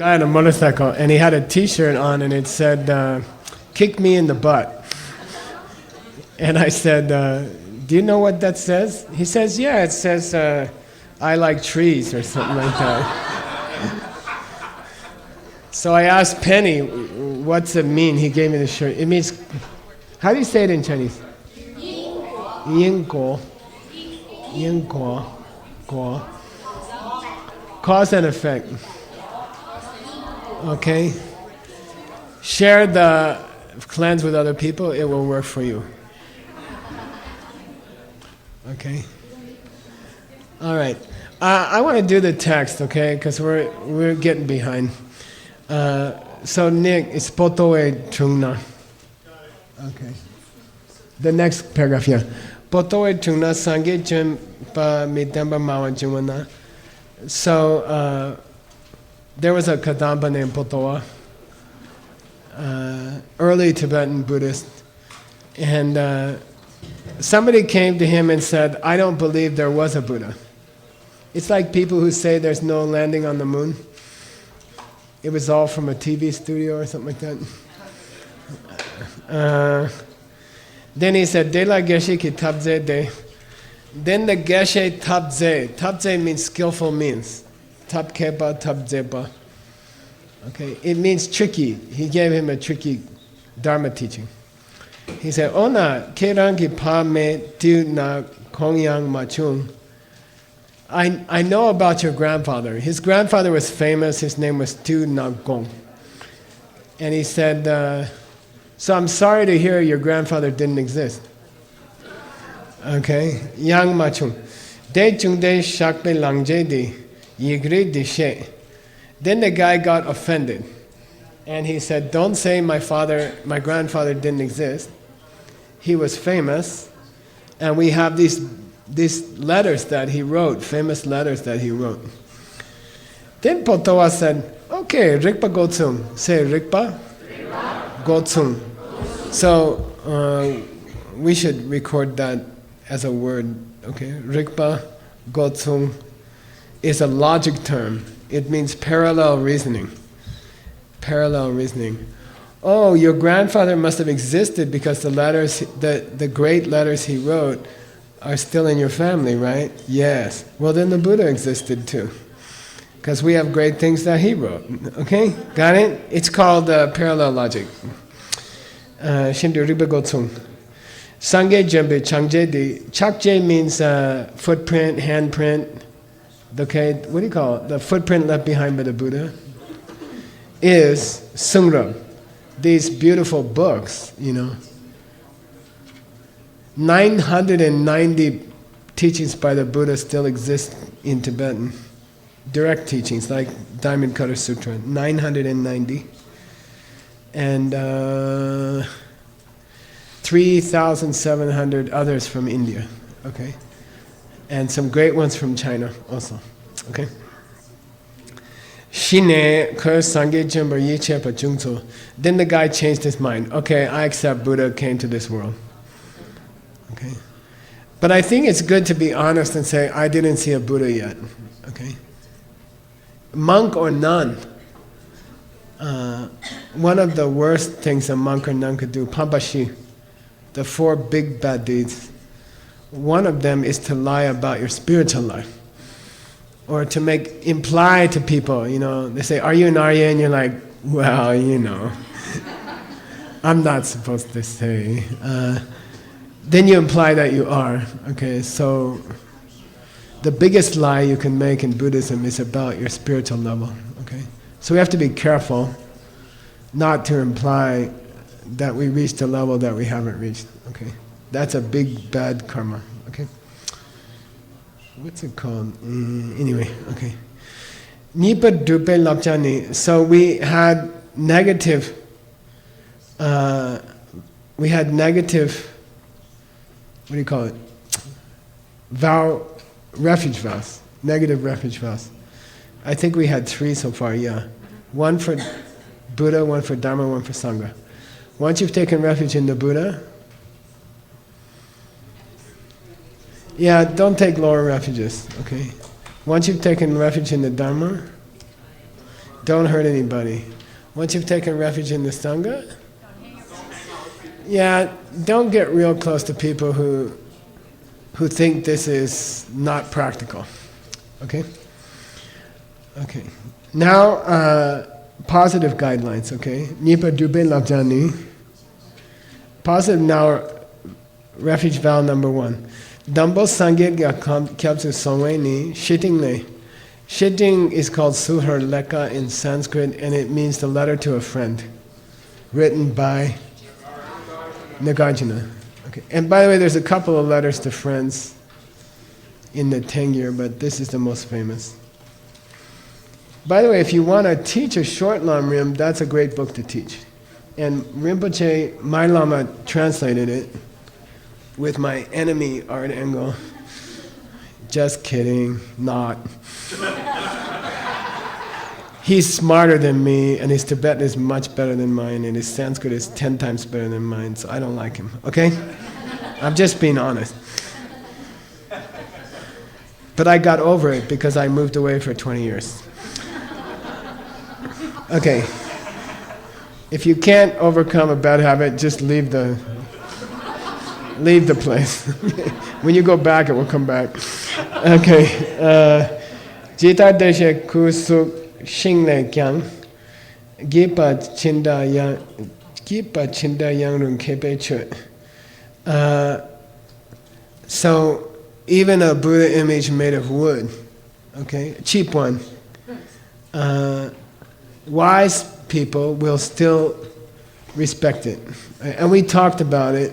guy on a motorcycle, and he had a T-shirt on, and it said, "Kick me in the butt." And I said, "Do you know what that says?" He says, "Yeah, it says I like trees or something like that." So I asked Penny, "What's it mean?" He gave me the shirt. It means, how do you say it in Chinese? Yin guo. Yin guo. Guo. Cause and effect. Okay? Share the cleanse with other people, it will work for you. Okay? All right. I want to do the text, okay? Because we're getting behind. So Nick, it's potoe chungna. Okay. The next paragraph, yeah. Potoe chungna sangye chun pa mitamba mawa chungwana. So there was a Kadamba named Potoa, early Tibetan Buddhist, and somebody came to him and said, "I don't believe there was a Buddha." It's like people who say there's no landing on the moon. It was all from a TV studio or something like that. Then he said, "De la Geshe ki tabze de." Then the Geshe tabze. Tabze means skillful means. Tab kepa, tabzepa. Okay, it means tricky. He gave him a tricky Dharma teaching. He said, "Ona kerangi pa me tu na kongyang machung." I know about your grandfather. His grandfather was famous. His name was Tu Nagong. And he said, "So I'm sorry to hear your grandfather didn't exist." Okay, Yang Machung. De chung de shakpe langje di yigri di she. Then the guy got offended. And he said, "Don't say my grandfather didn't exist. He was famous. And we have these letters that he wrote, famous letters that he wrote." Then Potoa said, "Okay, Rikpa Gotsum." Say Rikpa Gotsum. So we should record that as a word. Okay, Rikpa Gotsum is a logic term. It means parallel reasoning. Parallel reasoning. Oh, your grandfather must have existed because the letters, the great letters he wrote are still in your family, right? Yes. Well, then the Buddha existed too. Because we have great things that he wrote. Okay? Got it? It's called parallel logic. Shindu Riba Gotsung. Sangye Jembe Changje Di. Chakje means footprint, handprint. Okay, what do you call it? The footprint left behind by the Buddha is Sungrab. These beautiful books, 990 teachings by the Buddha still exist in Tibetan. Direct teachings, like Diamond Cutter Sutra, 990. And 3,700 others from India, okay? And some great ones from China also, okay? Shine ke sangye jember yiche pa jungso. Then the guy changed his mind. Okay, I accept Buddha came to this world. Okay? But I think it's good to be honest and say, I didn't see a Buddha yet. Okay? Monk or nun, one of the worst things a monk or nun could do, pampashi, the 4 big bad deeds. One of them is to lie about your spiritual life. Or to imply to people, they say, "Are you an Arya?" And you're like, "Well, I'm not supposed to say." Then you imply that you are. Okay, so the biggest lie you can make in Buddhism is about your spiritual level. Okay, so we have to be careful not to imply that we reached a level that we haven't reached. Okay, that's a big bad karma. Okay. What's it called? Anyway, okay. Nipa dupe lapjani. So we had negative. What do you call it? Refuge vows. Negative refuge vows. I think we had 3 so far. Yeah, 1 for Buddha, 1 for Dharma, 1 for Sangha. Once you've taken refuge in the Buddha. Yeah, don't take lower refuges, okay? Once you've taken refuge in the Dharma, Don't hurt anybody. Once you've taken refuge in the Sangha, yeah, don't get real close to people who think this is not practical. Okay? Okay. Now, positive guidelines, okay? Nipa Dube Labjani. Positive now, refuge vow number 1. Dambo Sangye Kyabsu Songwe Ni, shitting le. Shitting is called Suhar Leka in Sanskrit, and it means the letter to a friend, written by Nagarjuna. Okay. And by the way, there's a couple of letters to friends in the Tengyur, but this is the most famous. By the way, if you want to teach a short Lam Rim, that's a great book to teach. And Rinpoche, my Lama, translated it with my enemy, Art Engel. Just kidding, not. He's smarter than me, and his Tibetan is much better than mine, and his Sanskrit is 10 times better than mine, so I don't like him, okay? I'm just being honest. But I got over it because I moved away for 20 years. Okay. If you can't overcome a bad habit, just leave the place. When you go back, it will come back. Okay. Jita deshe kusuk shingle kyang gipa chinda yang rung kepe chut. So even a Buddha image made of wood, okay, a cheap one, wise people will still respect it. And we talked about it,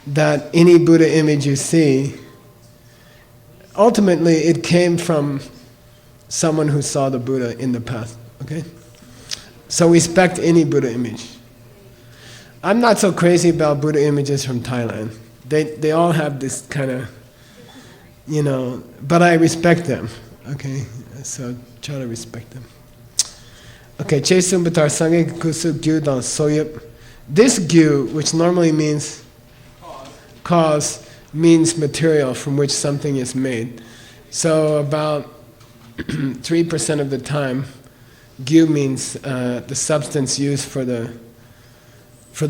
that any Buddha image you see, ultimately it came from someone who saw the Buddha in the past, okay? So respect any Buddha image. I'm not so crazy about Buddha images from Thailand. They all have this kind of, but I respect them, okay? So try to respect them. Okay, Chesum Batar Sangye Kusu Gyu Dan Soyup. This Gyu, which normally means cause, means material from which something is made. So about 3% of the time, Gyu means the substance used for the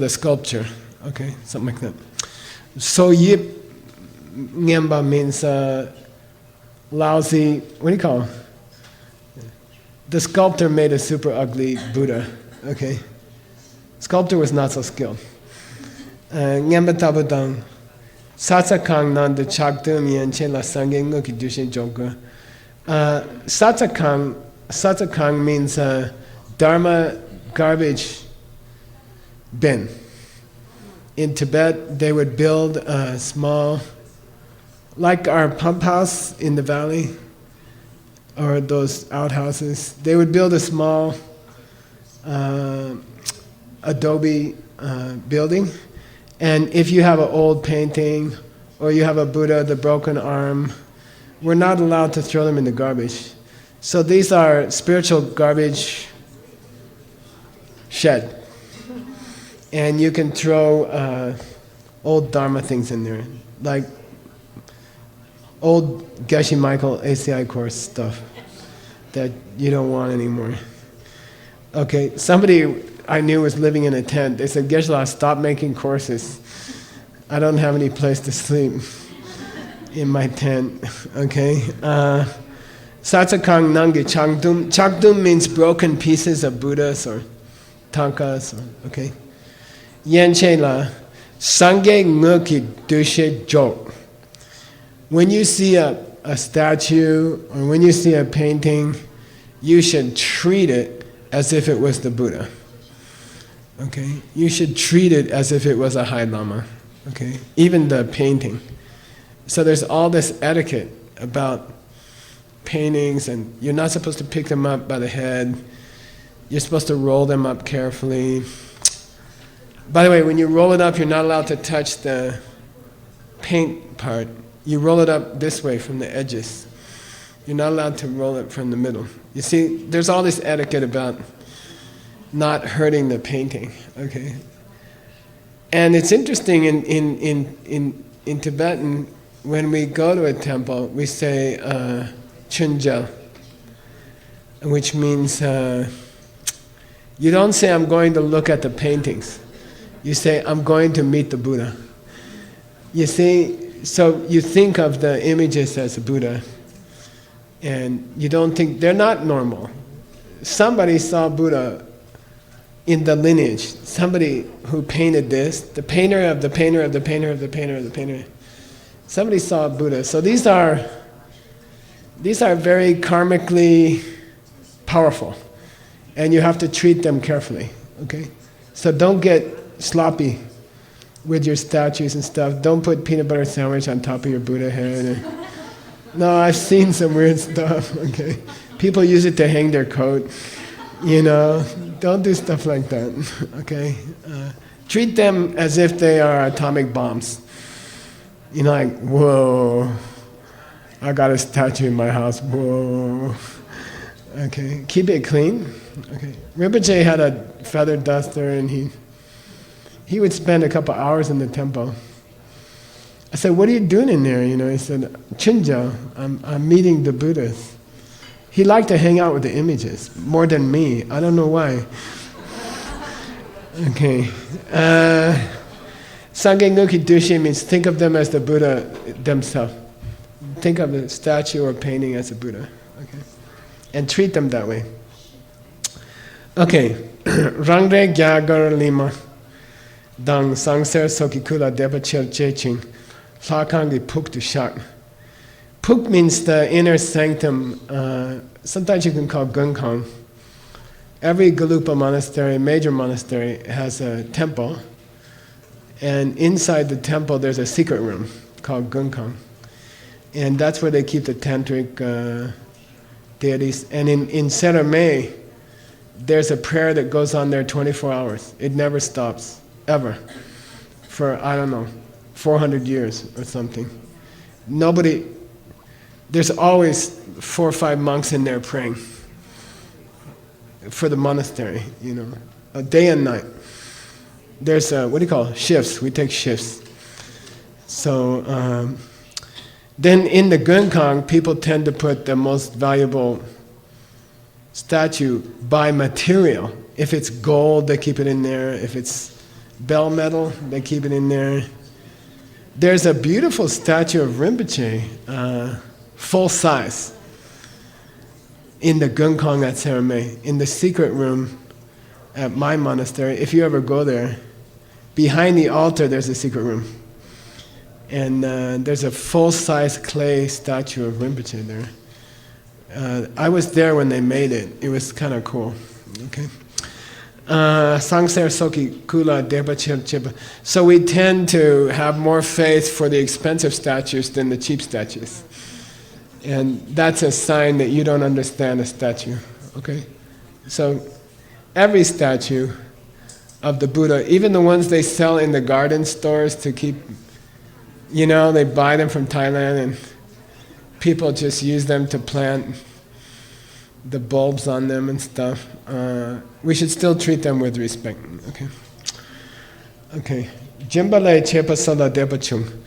sculpture. Okay, something like that. Soyup Nyamba means lousy, what do you call it? The sculptor made a super ugly Buddha, okay? Sculptor was not so skilled. Nyamba tabudang, satsakang nan de chakdum yenche la sangye nguki dushin jonka. Satsakang means Dharma garbage bin. In Tibet, they would build a small, like our pump house in the valley, or those outhouses, they would build a small adobe building, and if you have an old painting, or you have a Buddha, the broken arm, we're not allowed to throw them in the garbage. So these are spiritual garbage shed. And you can throw old Dharma things in there, like old Geshe Michael ACI course stuff that you don't want anymore. Okay, somebody I knew was living in a tent. They said, Geshe-la, stop making courses. I don't have any place to sleep in my tent. Okay? Satsakang nange changdum. Changdum means broken pieces of Buddhas or tankas. Okay? Yenche la sangye nguki dushe jok. When you see a statue or when you see a painting, you should treat it as if it was the Buddha. Okay? You should treat it as if it was a High Lama. Okay? Even the painting. So there's all this etiquette about paintings, and you're not supposed to pick them up by the head. You're supposed to roll them up carefully. By the way, when you roll it up, you're not allowed to touch the paint part. You roll it up this way from the edges. You're not allowed to roll it from the middle. You see, there's all this etiquette about not hurting the painting. Okay, and it's interesting in Tibetan, when we go to a temple, we say chunja. which means you don't say, I'm going to look at the paintings. You say, I'm going to meet the Buddha. You see, so you think of the images as a Buddha, and you don't think, they're not normal. Somebody saw Buddha in the lineage. Somebody who painted this, the painter of the painter of the painter of the painter of the painter. Somebody saw Buddha. So these are very karmically powerful, and you have to treat them carefully, okay? So don't get sloppy with your statues and stuff. Don't put peanut butter sandwich on top of your Buddha head. No, I've seen some weird stuff, okay? People use it to hang their coat, you know. Don't do stuff like that, okay? Treat them as if they are atomic bombs. You know, like, whoa, I got a statue in my house, whoa. Okay, keep it clean. Okay, Rinpoche had a feather duster, and he would spend a couple hours in the temple. I said, what are you doing in there? You know, he said, Chinja, I'm meeting the Buddhas. He liked to hang out with the images more than me. I don't know why. Okay. Sangye Nguki Dushi means think of them as the Buddha themselves. Think of the statue or painting as a Buddha. Okay. And treat them that way. Okay. Rangre Gyagar Lima. Dang Sangser Sokikula Deba Chel Cheching. Lakangi Puk to Shak. Puk means the inner sanctum. Sometimes you can call Gunkang. Every Galupa monastery, major monastery, has a temple. And inside the temple there's a secret room called Gunkang. And that's where they keep the tantric deities. And in Serame, there's a prayer that goes on there 24 hours. It never stops, ever. For, I don't know, 400 years or something. There's always 4 or 5 monks in there praying for the monastery, you know, day and night. There's what do you call it? Shifts. We take shifts. So then in the Gunkang, people tend to put the most valuable statue by material. If it's gold, they keep it in there. If it's bell metal, they keep it in there. There's a beautiful statue of Rinpoche, full size, in the Gunkang at Serame, in the secret room at my monastery. If you ever go there, behind the altar there's a secret room. And there's a full-size clay statue of Rinpoche there. I was there when they made it. It was kind of cool. Okay. Sangser Soki Kula Deba Chip Chip. So we tend to have more faith for the expensive statues than the cheap statues. And that's a sign that you don't understand a statue. Okay? So every statue of the Buddha, even the ones they sell in the garden stores to keep, you know, they buy them from Thailand and people just use them to plant the bulbs on them and stuff. We should still treat them with respect. Okay. Okay. Jimbale Chepa Sala Depachung.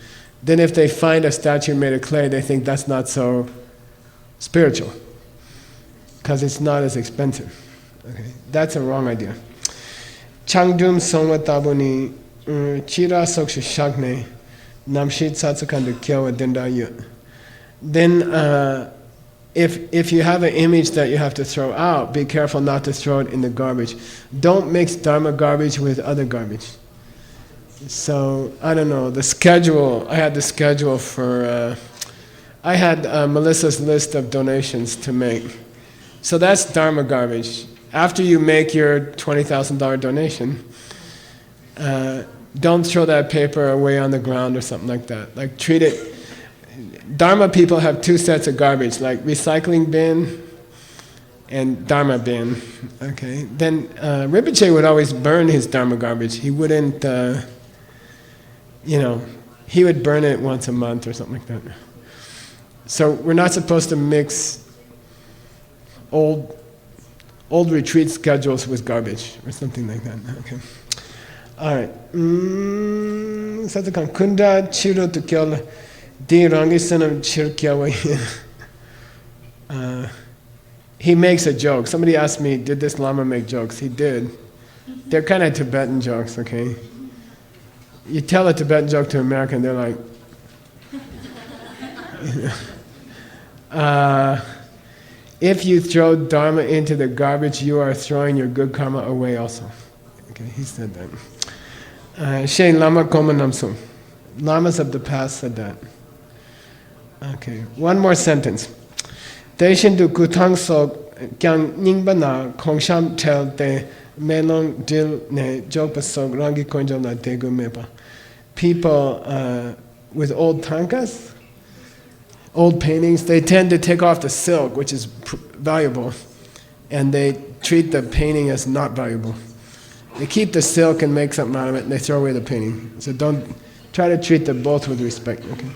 Then if they find a statue made of clay, they think that's not so spiritual because it's not as expensive. Okay. That's a wrong idea. Changdum Songwa Tabuni Chira Sokshu Shakne Namshit Satsukandu Kyawa Denda Yu. Then if you have an image that you have to throw out, be careful not to throw it in the garbage. Don't mix Dharma garbage with other garbage. So, I don't know, the schedule, I had the schedule for, I had Melissa's list of donations to make. So that's Dharma garbage. After you make your $20,000 donation, don't throw that paper away on the ground or something like that. Like treat it, Dharma people have 2 sets of garbage, like recycling bin and Dharma bin. Okay. Then Rinpoche would always burn his Dharma garbage. He wouldn't, you know, he would burn it once a month or something like that. So we're not supposed to mix old retreat schedules with garbage or something like that. Okay. All right. Satakan kunda chiro to kill di rangi sanam chirkyawa. he makes a joke. Somebody asked me, did this Lama make jokes? He did. They're kind of Tibetan jokes, okay? You tell a Tibetan joke to an American, they're like, you know. If you throw Dharma into the garbage, you are throwing your good karma away also. Okay, he said that. Shane Lama Koma Namsum. Lamas of the past said that. Okay, one more sentence. Deshin du kutang sok kyang ningba na kongsham tel te melong dil ne jokpa sok rangi konjol na degu mepa. People with old tankas, old paintings, they tend to take off the silk, which is valuable, and they treat the painting as not valuable. They keep the silk and make something out of it, and they throw away the painting. So don't try to treat them both with respect. Okay.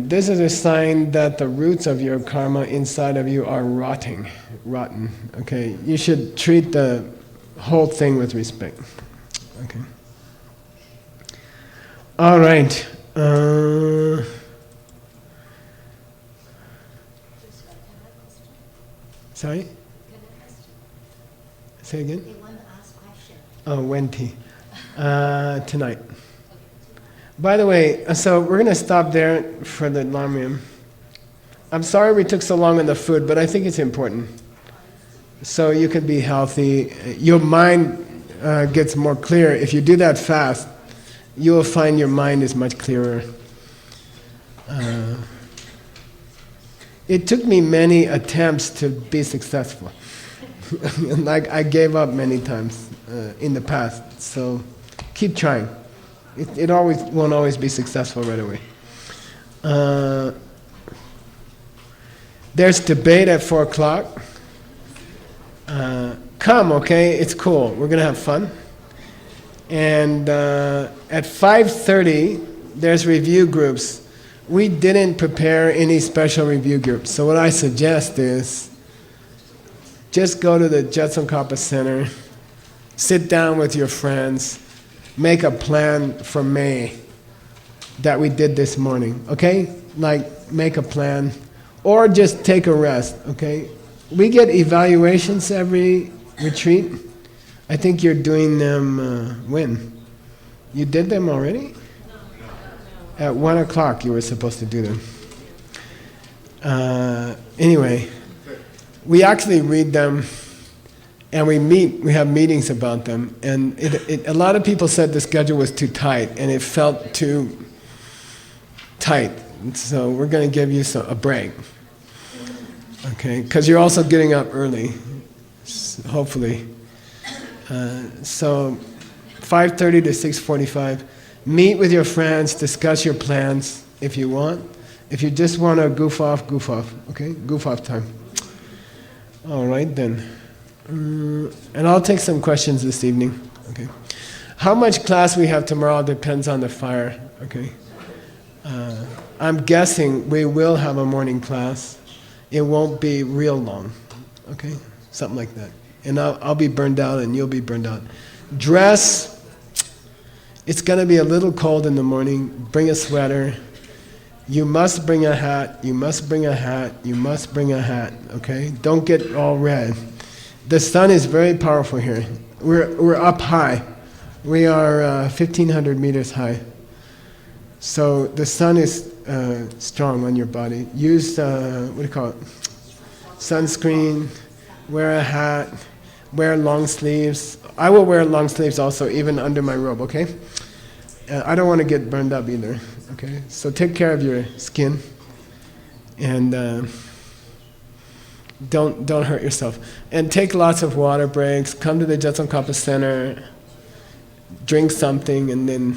This is a sign that the roots of your karma inside of you are rotten. Okay, you should treat the whole thing with respect. Okay. All right. Sorry? Say again? They want to ask questions. Oh, Wenty. Tonight. By the way, so we're going to stop there for the Lamrim. I'm sorry we took so long on the food, but I think it's important. So you can be healthy. Your mind gets more clear. If you do that fast, you will find your mind is much clearer. It took me many attempts to be successful. Like I gave up many times in the past. So keep trying. It won't always be successful right away. There's debate at 4 o'clock. Come, okay? It's cool. We're gonna have fun. And at 5:30, there's review groups. We didn't prepare any special review groups. So what I suggest is just go to the Jetson-Kappa Center, sit down with your friends, make a plan for May that we did this morning, okay? Like, make a plan. Or just take a rest, okay? We get evaluations every retreat. I think you're doing them when? You did them already? At 1 o'clock you were supposed to do them. Anyway, we actually read them and we have meetings about them, and a lot of people said the schedule was too tight and it felt too tight. So we're going to give you a break. Okay, because you're also getting up early, hopefully. So 5:30 to 6:45, meet with your friends, discuss your plans if you want. If you just want to goof off, okay? Goof off time. All right then. And I'll take some questions this evening, okay? How much class we have tomorrow depends on the fire, okay? I'm guessing we will have a morning class. It won't be real long, okay? Something like that. And I'll be burned out and you'll be burned out. Dress, it's gonna be a little cold in the morning. Bring a sweater. You must bring a hat, you must bring a hat, you must bring a hat, okay? Don't get all red. The sun is very powerful here. We're up high. We are 1,500 meters high. So the sun is strong on your body. Use, what do you call it? Sunscreen, wear a hat, wear long sleeves. I will wear long sleeves also, even under my robe, okay? I don't want to get burned up either, okay? So take care of your skin and don't hurt yourself. And take lots of water breaks, come to the Jetson-Kappa Center, drink something and then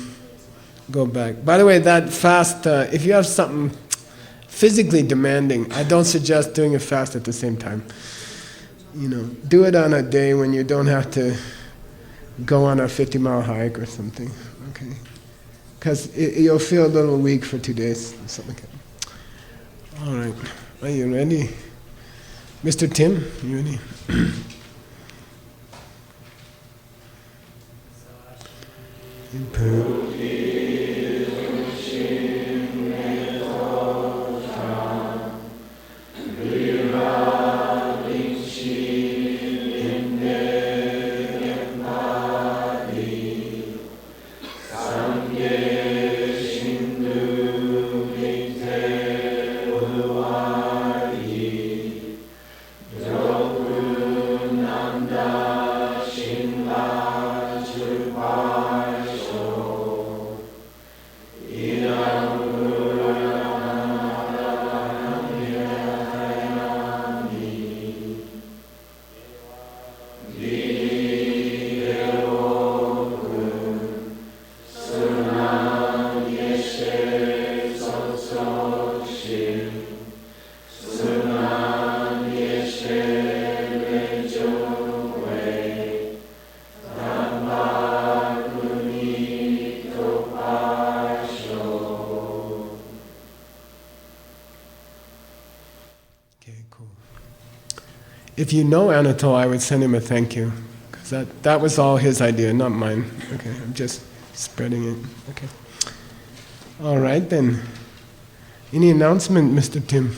go back. By the way, that fast, if you have something physically demanding, I don't suggest doing a fast at the same time. You know, do it on a day when you don't have to go on a 50-mile hike or something, okay? Because you'll feel a little weak for 2 days, something like that. All right, are you ready? Mr. Tim, you ready? Okay, cool. If you know Anatole, I would send him a thank you, because that was all his idea, not mine. Okay, I'm just spreading it. Okay. All right then. Any announcement, Mr. Tim?